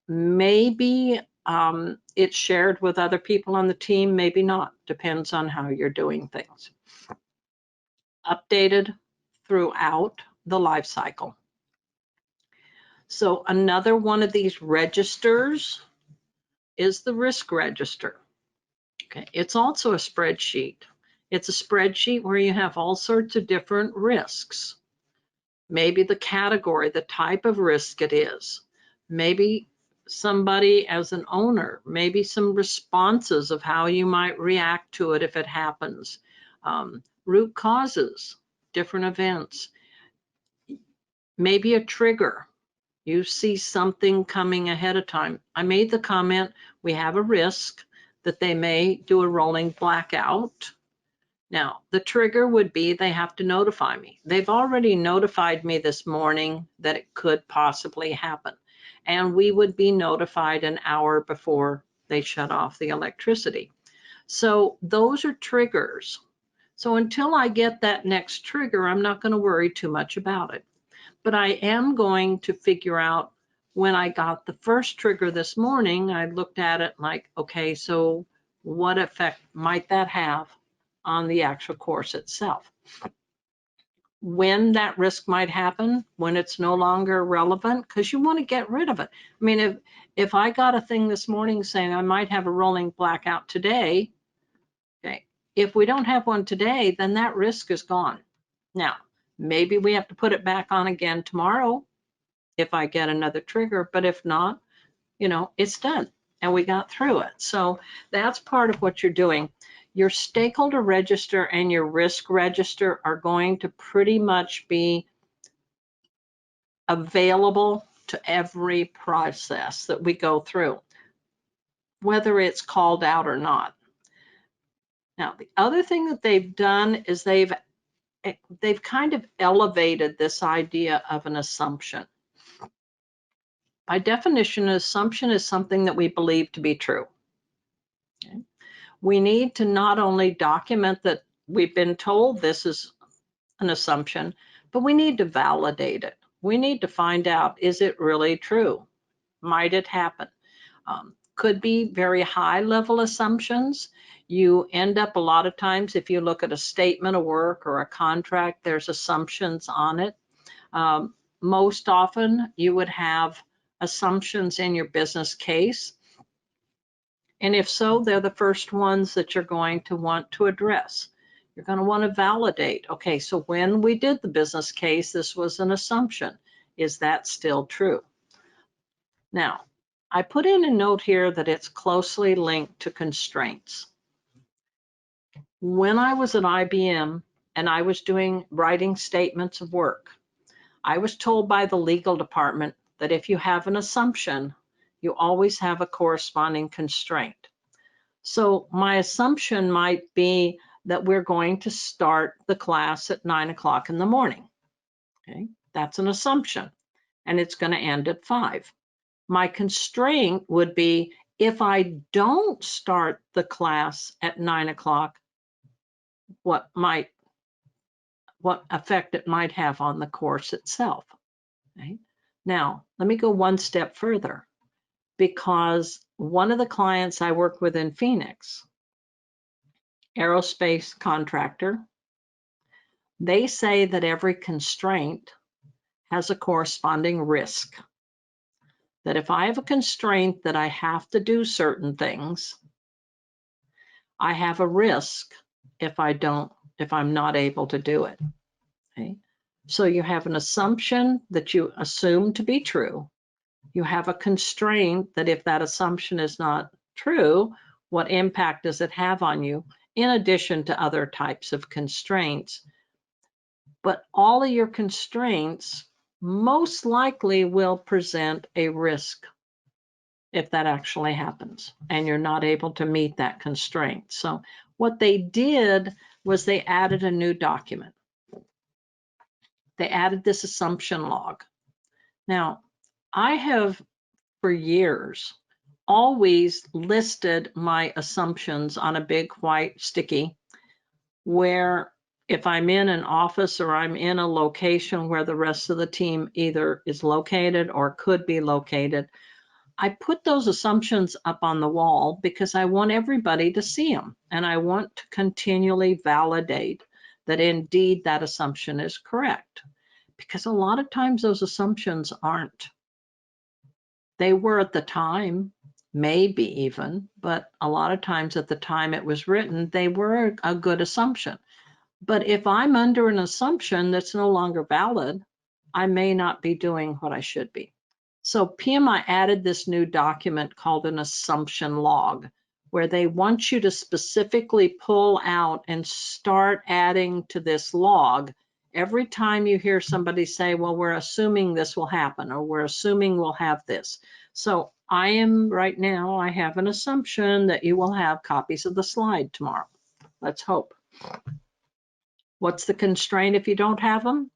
[SPEAKER 1] Maybe it's shared with other people on the team, maybe not. Depends on how you're doing things. Updated throughout the life cycle. So another one of these registers is the risk register. Okay, it's also a spreadsheet. It's a spreadsheet where you have all sorts of different risks. Maybe the category, the type of risk it is. Maybe somebody as an owner, maybe some responses of how you might react to it if it happens. Root causes, different events. Maybe a trigger. You see something coming ahead of time. I made the comment, we have a risk that they may do a rolling blackout. Now, the trigger would be they have to notify me. They've already notified me this morning that it could possibly happen. And we would be notified an hour before they shut off the electricity. So those are triggers. So until I get that next trigger, I'm not going to worry too much about it. But I am going to figure out, when I got the first trigger this morning, I looked at it like, okay, so what effect might that have on the actual course itself? When that risk might happen, when it's no longer relevant, because you want to get rid of it. I mean, if I got a thing this morning saying I might have a rolling blackout today, okay, if we don't have one today, then that risk is gone. Now, maybe we have to put it back on again tomorrow if I get another trigger, but if not, you know, it's done and we got through it. So that's part of what you're doing. your stakeholder register and your risk register are going to pretty much be available to every process that we go through, whether it's called out or not. Now, the other thing that they've done is they've kind of elevated this idea of an assumption. By definition, an assumption is something that we believe to be true. Okay. We need to not only document that we've been told this is an assumption, but we need to validate it. We need to find out, is it really true? Might it happen? Could be very high level assumptions. You end up a lot of times, if you look at a statement of work or a contract, there's assumptions on it. Most often you would have assumptions in your business case. And if so, they're the first ones that you're going to want to address. You're going to want to validate, okay, so when we did the business case, this was an assumption. Is that still true? Now, I put in a note here that it's closely linked to constraints. When I was at IBM and I was writing statements of work, I was told by the legal department that if you have an assumption, you always have a corresponding constraint. So my assumption might be that we're going to start the class at 9 o'clock in the morning. Okay, that's an assumption, and it's going to end at 5. My constraint would be if I don't start the class at 9 o'clock, what effect it might have on the course itself. Okay? Now, let me go one step further, because one of the clients I work with in Phoenix, aerospace contractor, they say that every constraint has a corresponding risk. That if I have a constraint that I have to do certain things, I have a risk if I'm not able to do it. Okay? So you have an assumption that you assume to be true. You have a constraint that if that assumption is not true, what impact does it have on you, in addition to other types of constraints. But all of your constraints most likely will present a risk if that actually happens and you're not able to meet that constraint. So what they did was they added a new document. They added this assumption log. Now, I have for years always listed my assumptions on a big white sticky, where if I'm in an office or I'm in a location where the rest of the team either is located or could be located, I put those assumptions up on the wall because I want everybody to see them, and I want to continually validate that indeed that assumption is correct. Because a lot of times those assumptions aren't. They were at the time, maybe even, but a lot of times at the time it was written, they were a good assumption. But if I'm under an assumption that's no longer valid, I may not be doing what I should be. So PMI added this new document called an assumption log, where they want you to specifically pull out and start adding to this log every time you hear somebody say, well, we're assuming this will happen, or we're assuming we'll have this. So I have an assumption that you will have copies of the slide tomorrow. Let's hope. What's the constraint if you don't have them?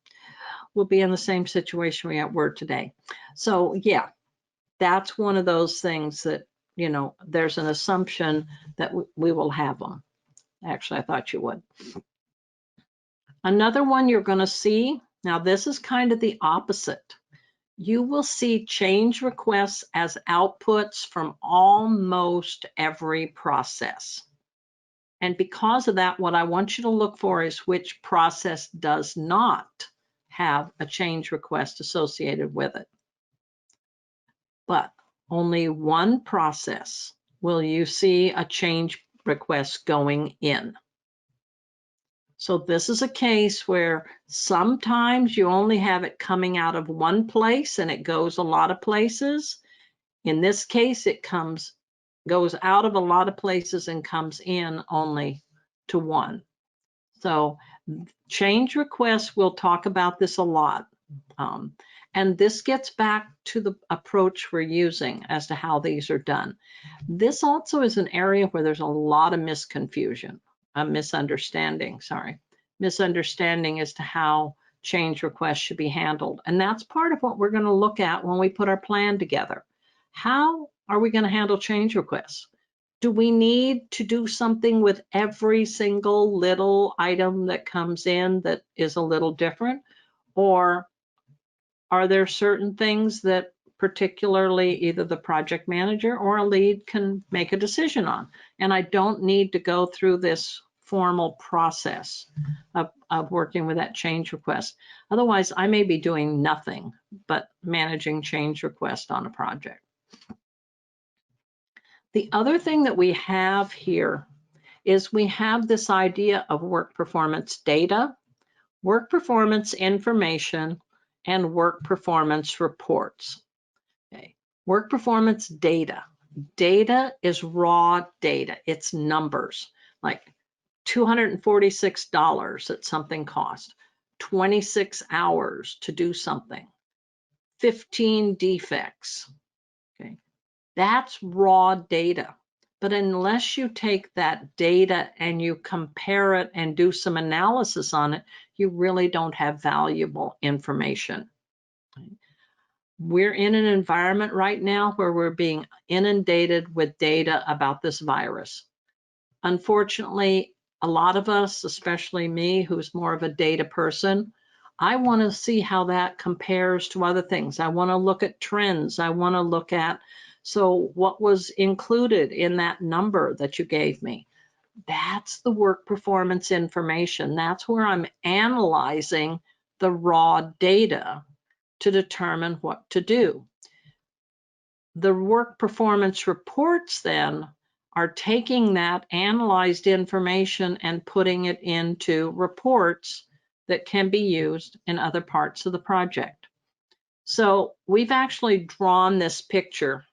[SPEAKER 1] We'll be in the same situation we were today. So yeah, that's one of those things that, you know, there's an assumption that we will have them. Actually, I thought you would. Another one you're going to see, now this is kind of the opposite. You will see change requests as outputs from almost every process. And because of that, what I want you to look for is which process does not have a change request associated with it. But only one process will you see a change request going in. So this is a case where sometimes you only have it coming out of one place and it goes a lot of places. In this case, it goes out of a lot of places and comes in only to 1. So change requests, we'll talk about this a lot. And this gets back to the approach we're using as to how these are done. This also is an area where there's a lot of misunderstanding as to how change requests should be handled. And that's part of what we're going to look at when we put our plan together. How are we going to handle change requests? Do we need to do something with every single little item that comes in that is a little different? Or are there certain things that particularly either the project manager or a lead can make a decision on? And I don't need to go through this formal process of working with that change request. Otherwise, I may be doing nothing but managing change request on a project. The other thing that we have here is we have this idea of work performance data, work performance information, and work performance reports. Okay. Work performance data. Data is raw data. It's numbers, like $246 that something cost, 26 hours to do something, 15 defects. Okay. That's raw data. But unless you take that data and you compare it and do some analysis on it, you really don't have valuable information. We're in an environment right now where we're being inundated with data about this virus. Unfortunately, a lot of us, especially me, who's more of a data person, I want to see how that compares to other things. I want to look at trends. I want to look at, so what was included in that number that you gave me? That's the work performance information. That's where I'm analyzing the raw data to determine what to do. The work performance reports then are taking that analyzed information and putting it into reports that can be used in other parts of the project. So we've actually drawn this picture.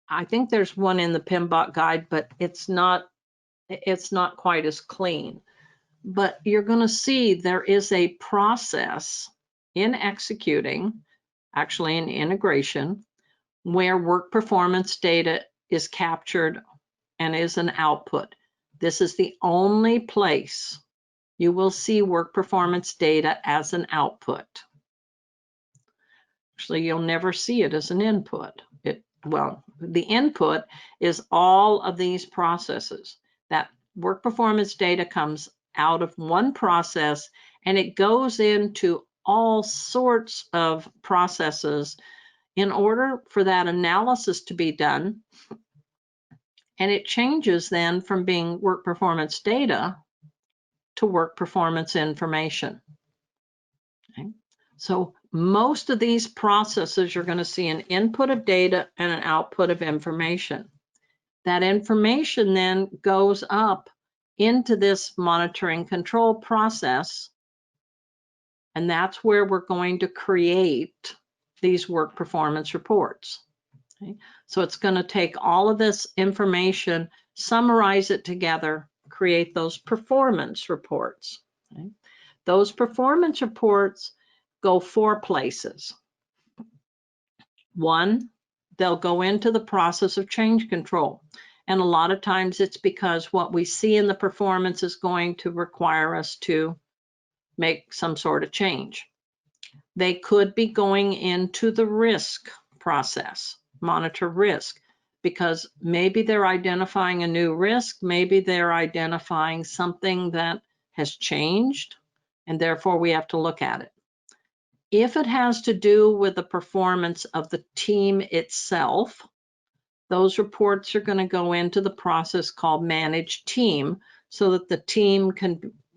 [SPEAKER 1] I think there's one in the PMBOK guide, but it's not quite as clean. But you're going to see there is a process in executing, actually in integration, where work performance data is captured and is an output. This is the only place you will see work performance data as an output. Actually, you'll never see it as an input. Well, the input is all of these processes. That work performance data comes out of one process and it goes into all sorts of processes in order for that analysis to be done. And it changes then from being work performance data to work performance information. Okay. So most of these processes, you're going to see an input of data and an output of information. That information then goes up into this monitoring control process, and that's where we're going to create these work performance reports. Okay. So it's going to take all of this information, summarize it together, create those performance reports. Okay. Those performance reports go 4 places. One, they'll go into the process of change control. And a lot of times it's because what we see in the performance is going to require us to make some sort of change. They could be going into the risk process, monitor risk, because maybe they're identifying a new risk, maybe they're identifying something that has changed, and therefore we have to look at it. If it has to do with the performance of the team itself, those reports are going to go into the process called manage team, so that the team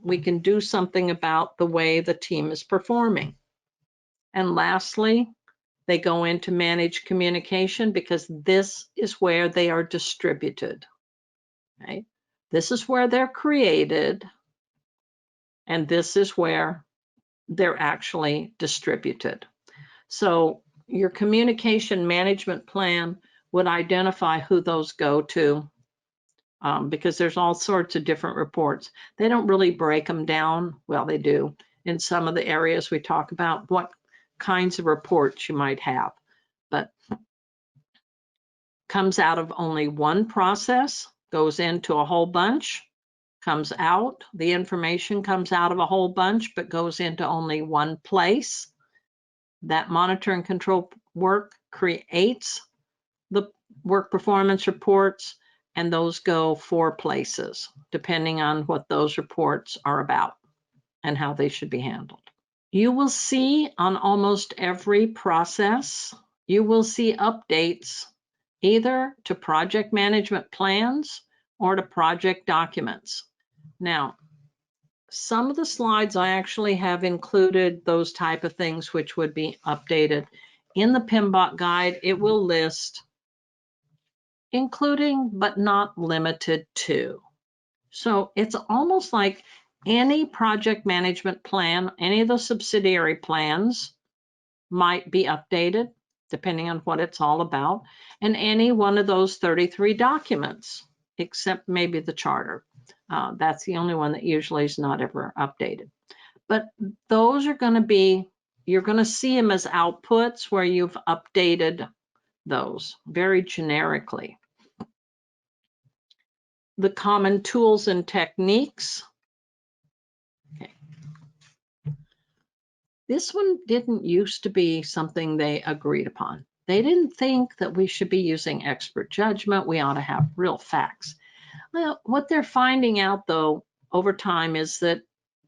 [SPEAKER 1] we can do something about the way the team is performing. And lastly, they go into manage communication, because this is where they are distributed. Okay? This is where they're created, and this is where they're actually distributed. So your communication management plan would identify who those go to because there's all sorts of different reports. They don't really break them down. Well, they do. In some of the areas we talk about what kinds of reports you might have, but comes out of only one process, goes into a whole bunch, comes out, the information comes out of a whole bunch, but goes into only one place. That monitor and control work creates the work performance reports, and those go 4 places, depending on what those reports are about and how they should be handled. You will see on almost every process, you will see updates either to project management plans or to project documents. Now, some of the slides I actually have included those type of things which would be updated. In the PMBOK guide, it will list including but not limited to. So it's almost like any project management plan, any of the subsidiary plans might be updated depending on what it's all about, and any one of those 33 documents, except maybe the charter. That's the only one that usually is not ever updated. But those are going to be, you're going to see them as outputs where you've updated those very generically. The common tools and techniques. Okay. This one didn't used to be something they agreed upon. They didn't think that we should be using expert judgment. We ought to have real facts. Well, what they're finding out though over time is that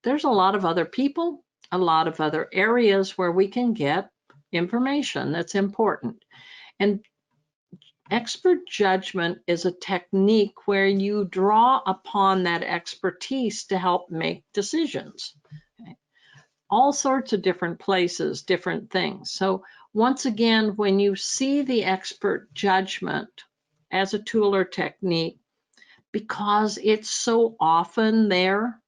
[SPEAKER 1] there's a lot of other people, a lot of other areas where we can get information that's important. And expert judgment is a technique where you draw upon that expertise to help make decisions. Okay. All sorts of different places, different things. So once again, when you see the expert judgment as a tool or technique, because it's so often there,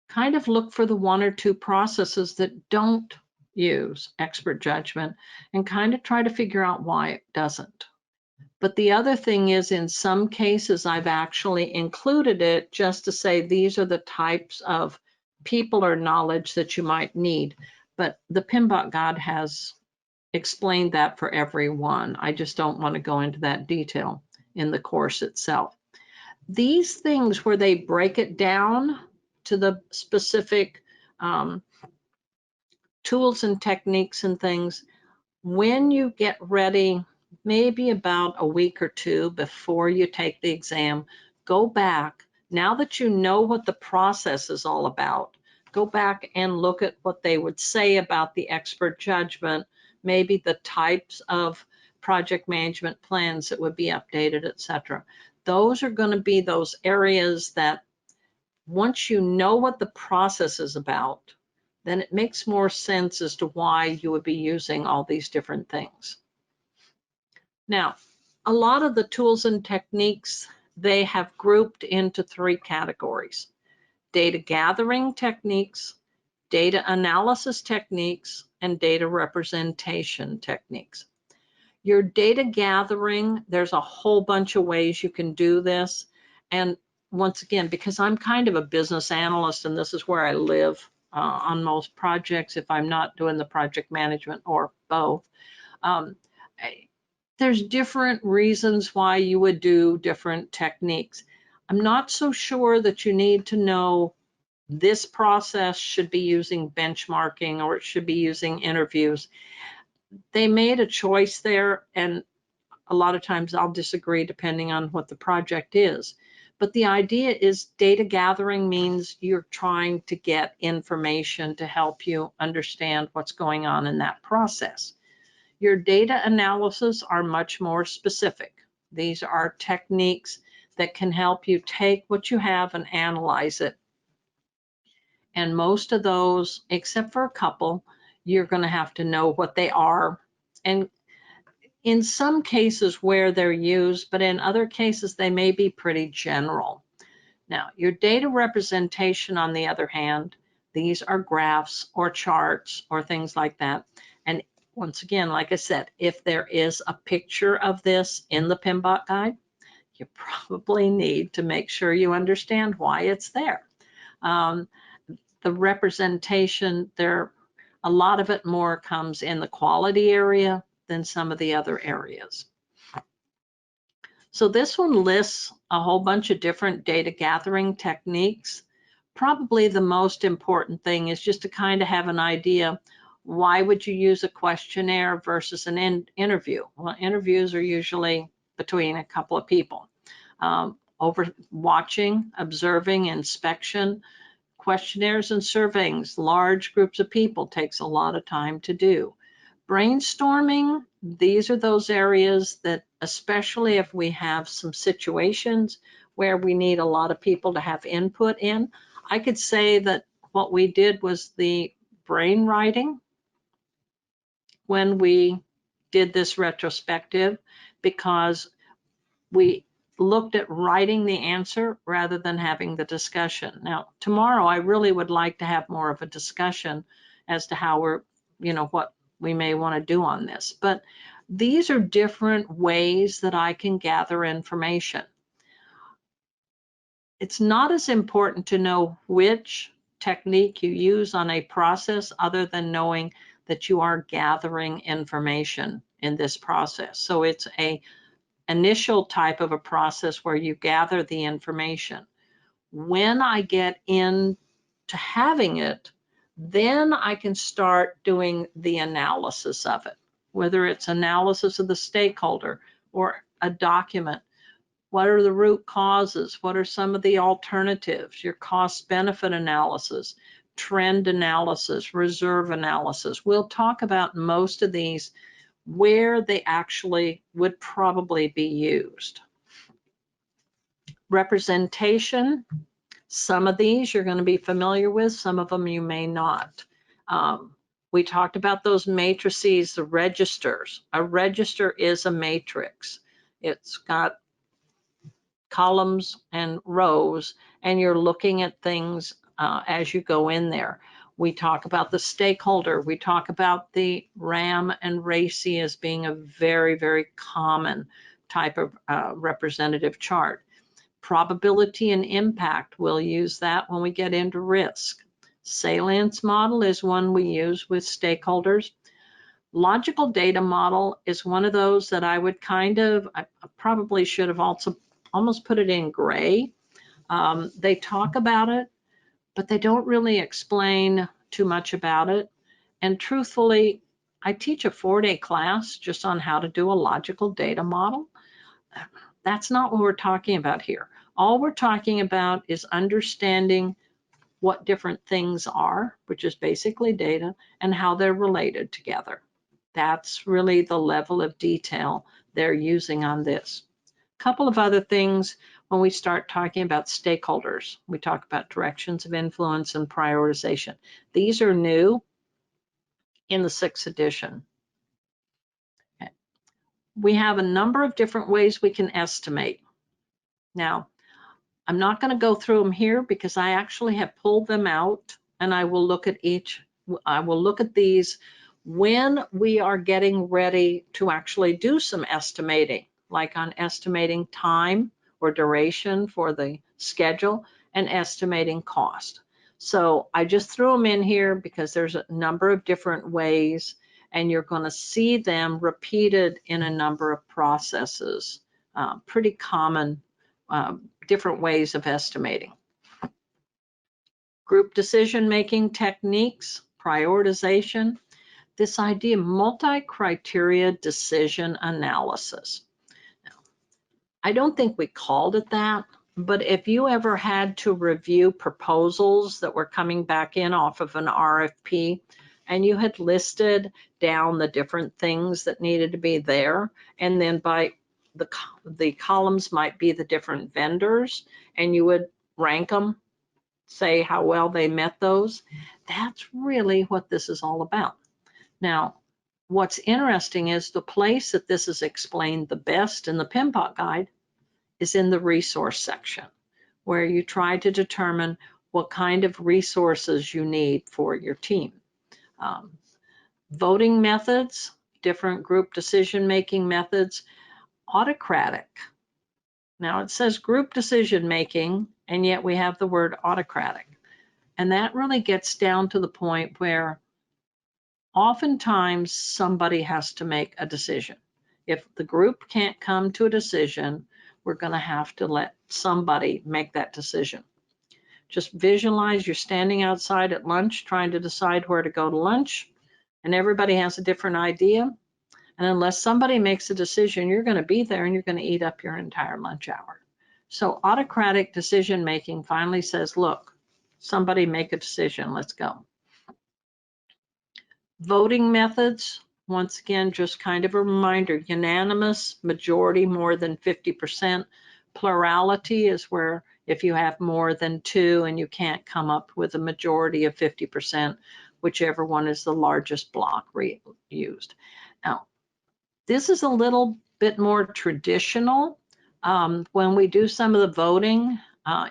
[SPEAKER 1] kind of look for the 1 or 2 processes that don't use expert judgment and kind of try to figure out why it doesn't. But the other thing is, in some cases, I've actually included it just to say these are the types of people or knowledge that you might need. But the PMBOK guide has explained that for everyone. I just don't want to go into that detail in the course itself. These things where they break it down to the specific tools and techniques and things, when you get ready, maybe about a week or 2 before you take the exam, go back. Now that you know what the process is all about, go back and look at what they would say about the expert judgment, maybe the types of project management plans that would be updated, etc. Those are going to be those areas that once you know what the process is about, then it makes more sense as to why you would be using all these different things. Now, a lot of the tools and techniques, they have grouped into 3 categories: data gathering techniques, data analysis techniques, and data representation techniques. Your data gathering, there's a whole bunch of ways you can do this. And once again, because I'm kind of a business analyst and this is where I live on most projects, if I'm not doing the project management or both, there's different reasons why you would do different techniques. I'm not so sure that you need to know this process should be using benchmarking or it should be using interviews. They made a choice there, and a lot of times I'll disagree depending on what the project is. But the idea is data gathering means you're trying to get information to help you understand what's going on in that process. Your data analysis are much more specific. These are techniques that can help you take what you have and analyze it. And most of those, except for a couple, you're going to have to know what they are. And in some cases where they're used, but in other cases, they may be pretty general. Now, your data representation, on the other hand, these are graphs or charts or things like that. And once again, like I said, if there is a picture of this in the PMBOK guide, you probably need to make sure you understand why it's there. The representation there, a lot of it more comes in the quality area than some of the other areas. So this one lists a whole bunch of different data gathering techniques. Probably the most important thing is just to kind of have an idea, why would you use a questionnaire versus an interview? Well, interviews are usually between a couple of people. Over watching, observing, inspection, questionnaires and surveys, large groups of people takes a lot of time to do. Brainstorming, these are those areas that, especially if we have some situations where we need a lot of people to have input in, I could say that what we did was the brain writing when we did this retrospective, because we looked at writing the answer rather than having the discussion. Now, tomorrow I really would like to have more of a discussion as to how we're, what we may want to do on this. But these are different ways that I can gather information. It's not as important to know which technique you use on a process other than knowing that you are gathering information in this process. So it's a initial type of a process where you gather the information. When I get into having it, then I can start doing the analysis of it, whether it's analysis of the stakeholder or a document. What are the root causes? What are some of the alternatives? Your cost-benefit analysis, trend analysis, reserve analysis. We'll talk about most of these where they actually would probably be used. Representation, some of these you're going to be familiar with, some of them you may not. We talked about those matrices, the registers. A register is a matrix. It's got columns and rows, and you're looking at things as you go in there. We talk about the stakeholder. We talk about the RAM and RACI as being a very, very common type of representative chart. Probability and impact, we'll use that when we get into risk. Salience model is one we use with stakeholders. Logical data model is one of those that I would I probably should have also almost put it in gray. They talk about it, but they don't really explain too much about it. And truthfully, I teach a 4-day class just on how to do a logical data model. That's not what we're talking about here. All we're talking about is understanding what different things are, which is basically data, and how they're related together. That's really the level of detail they're using on this. A couple of other things when we start talking about stakeholders. We talk about directions of influence and prioritization. These are new in the 6th edition. We have a number of different ways we can estimate. Now, I'm not going to go through them here because I actually have pulled them out, and I will look at these when we are getting ready to actually do some estimating, like on estimating time or duration for the schedule and estimating cost. So I just threw them in here because there's a number of different ways, and you're going to see them repeated in a number of processes. Pretty common different ways of estimating. Group decision-making techniques, prioritization, this idea of multi-criteria decision analysis. Now, I don't think we called it that, but if you ever had to review proposals that were coming back in off of an RFP, and you had listed down the different things that needed to be there, and then by the columns might be the different vendors, and you would rank them, say how well they met those. That's really what this is all about. Now, what's interesting is the place that this is explained the best in the PMBOK guide is in the resource section, where you try to determine what kind of resources you need for your team. Voting methods, different group decision-making methods, autocratic. Now it says group decision making, and yet we have the word autocratic. And that really gets down to the point where oftentimes somebody has to make a decision. If the group can't come to a decision, we're going to have to let somebody make that decision. Just visualize you're standing outside at lunch trying to decide where to go to lunch, and everybody has a different idea. And unless somebody makes a decision, you're going to be there and you're going to eat up your entire lunch hour. So autocratic decision making finally says, look, somebody make a decision, let's go. Voting methods, once again, just kind of a reminder, unanimous, majority more than 50%. Plurality is where if you have more than 2 and you can't come up with a majority of 50%, whichever one is the largest block used. Now, this is a little bit more traditional. When we do some of the voting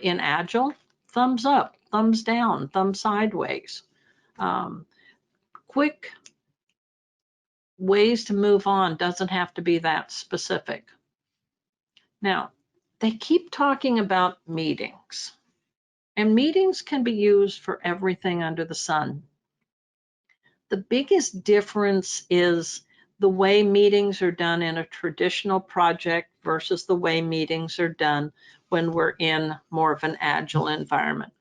[SPEAKER 1] in Agile, thumbs up, thumbs down, thumb sideways. Quick ways to move on, doesn't have to be that specific. Now, they keep talking about meetings, and meetings can be used for everything under the sun. The biggest difference is the way meetings are done in a traditional project versus the way meetings are done when we're in more of an agile environment.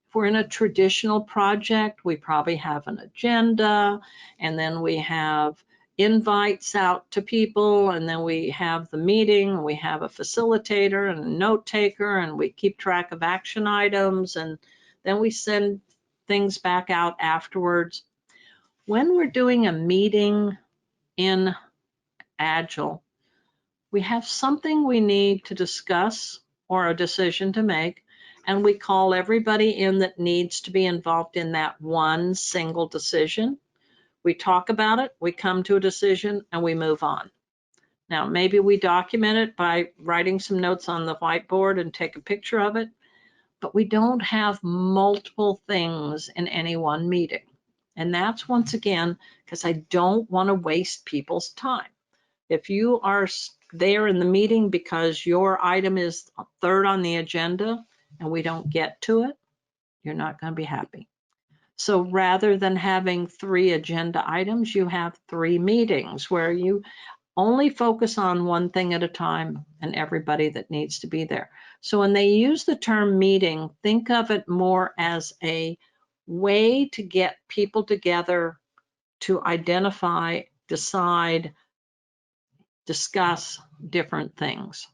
[SPEAKER 1] If we're in a traditional project, we probably have an agenda, and then we have invites out to people, and then we have the meeting, we have a facilitator and a note taker, and we keep track of action items, and then we send things back out afterwards. When we're doing a meeting in Agile, we have something we need to discuss or a decision to make, and we call everybody in that needs to be involved in that one single decision. We talk about it, we come to a decision, and we move on. Now, maybe we document it by writing some notes on the whiteboard and take a picture of it, but we don't have multiple things in any one meeting. And that's, once again, because I don't want to waste people's time. If you are there in the meeting because your item is third on the agenda and we don't get to it, you're not going to be happy. So rather than having 3 agenda items, you have 3 meetings where you only focus on one thing at a time and everybody that needs to be there. So when they use the term meeting, think of it more as a way to get people together to identify, decide, discuss different things.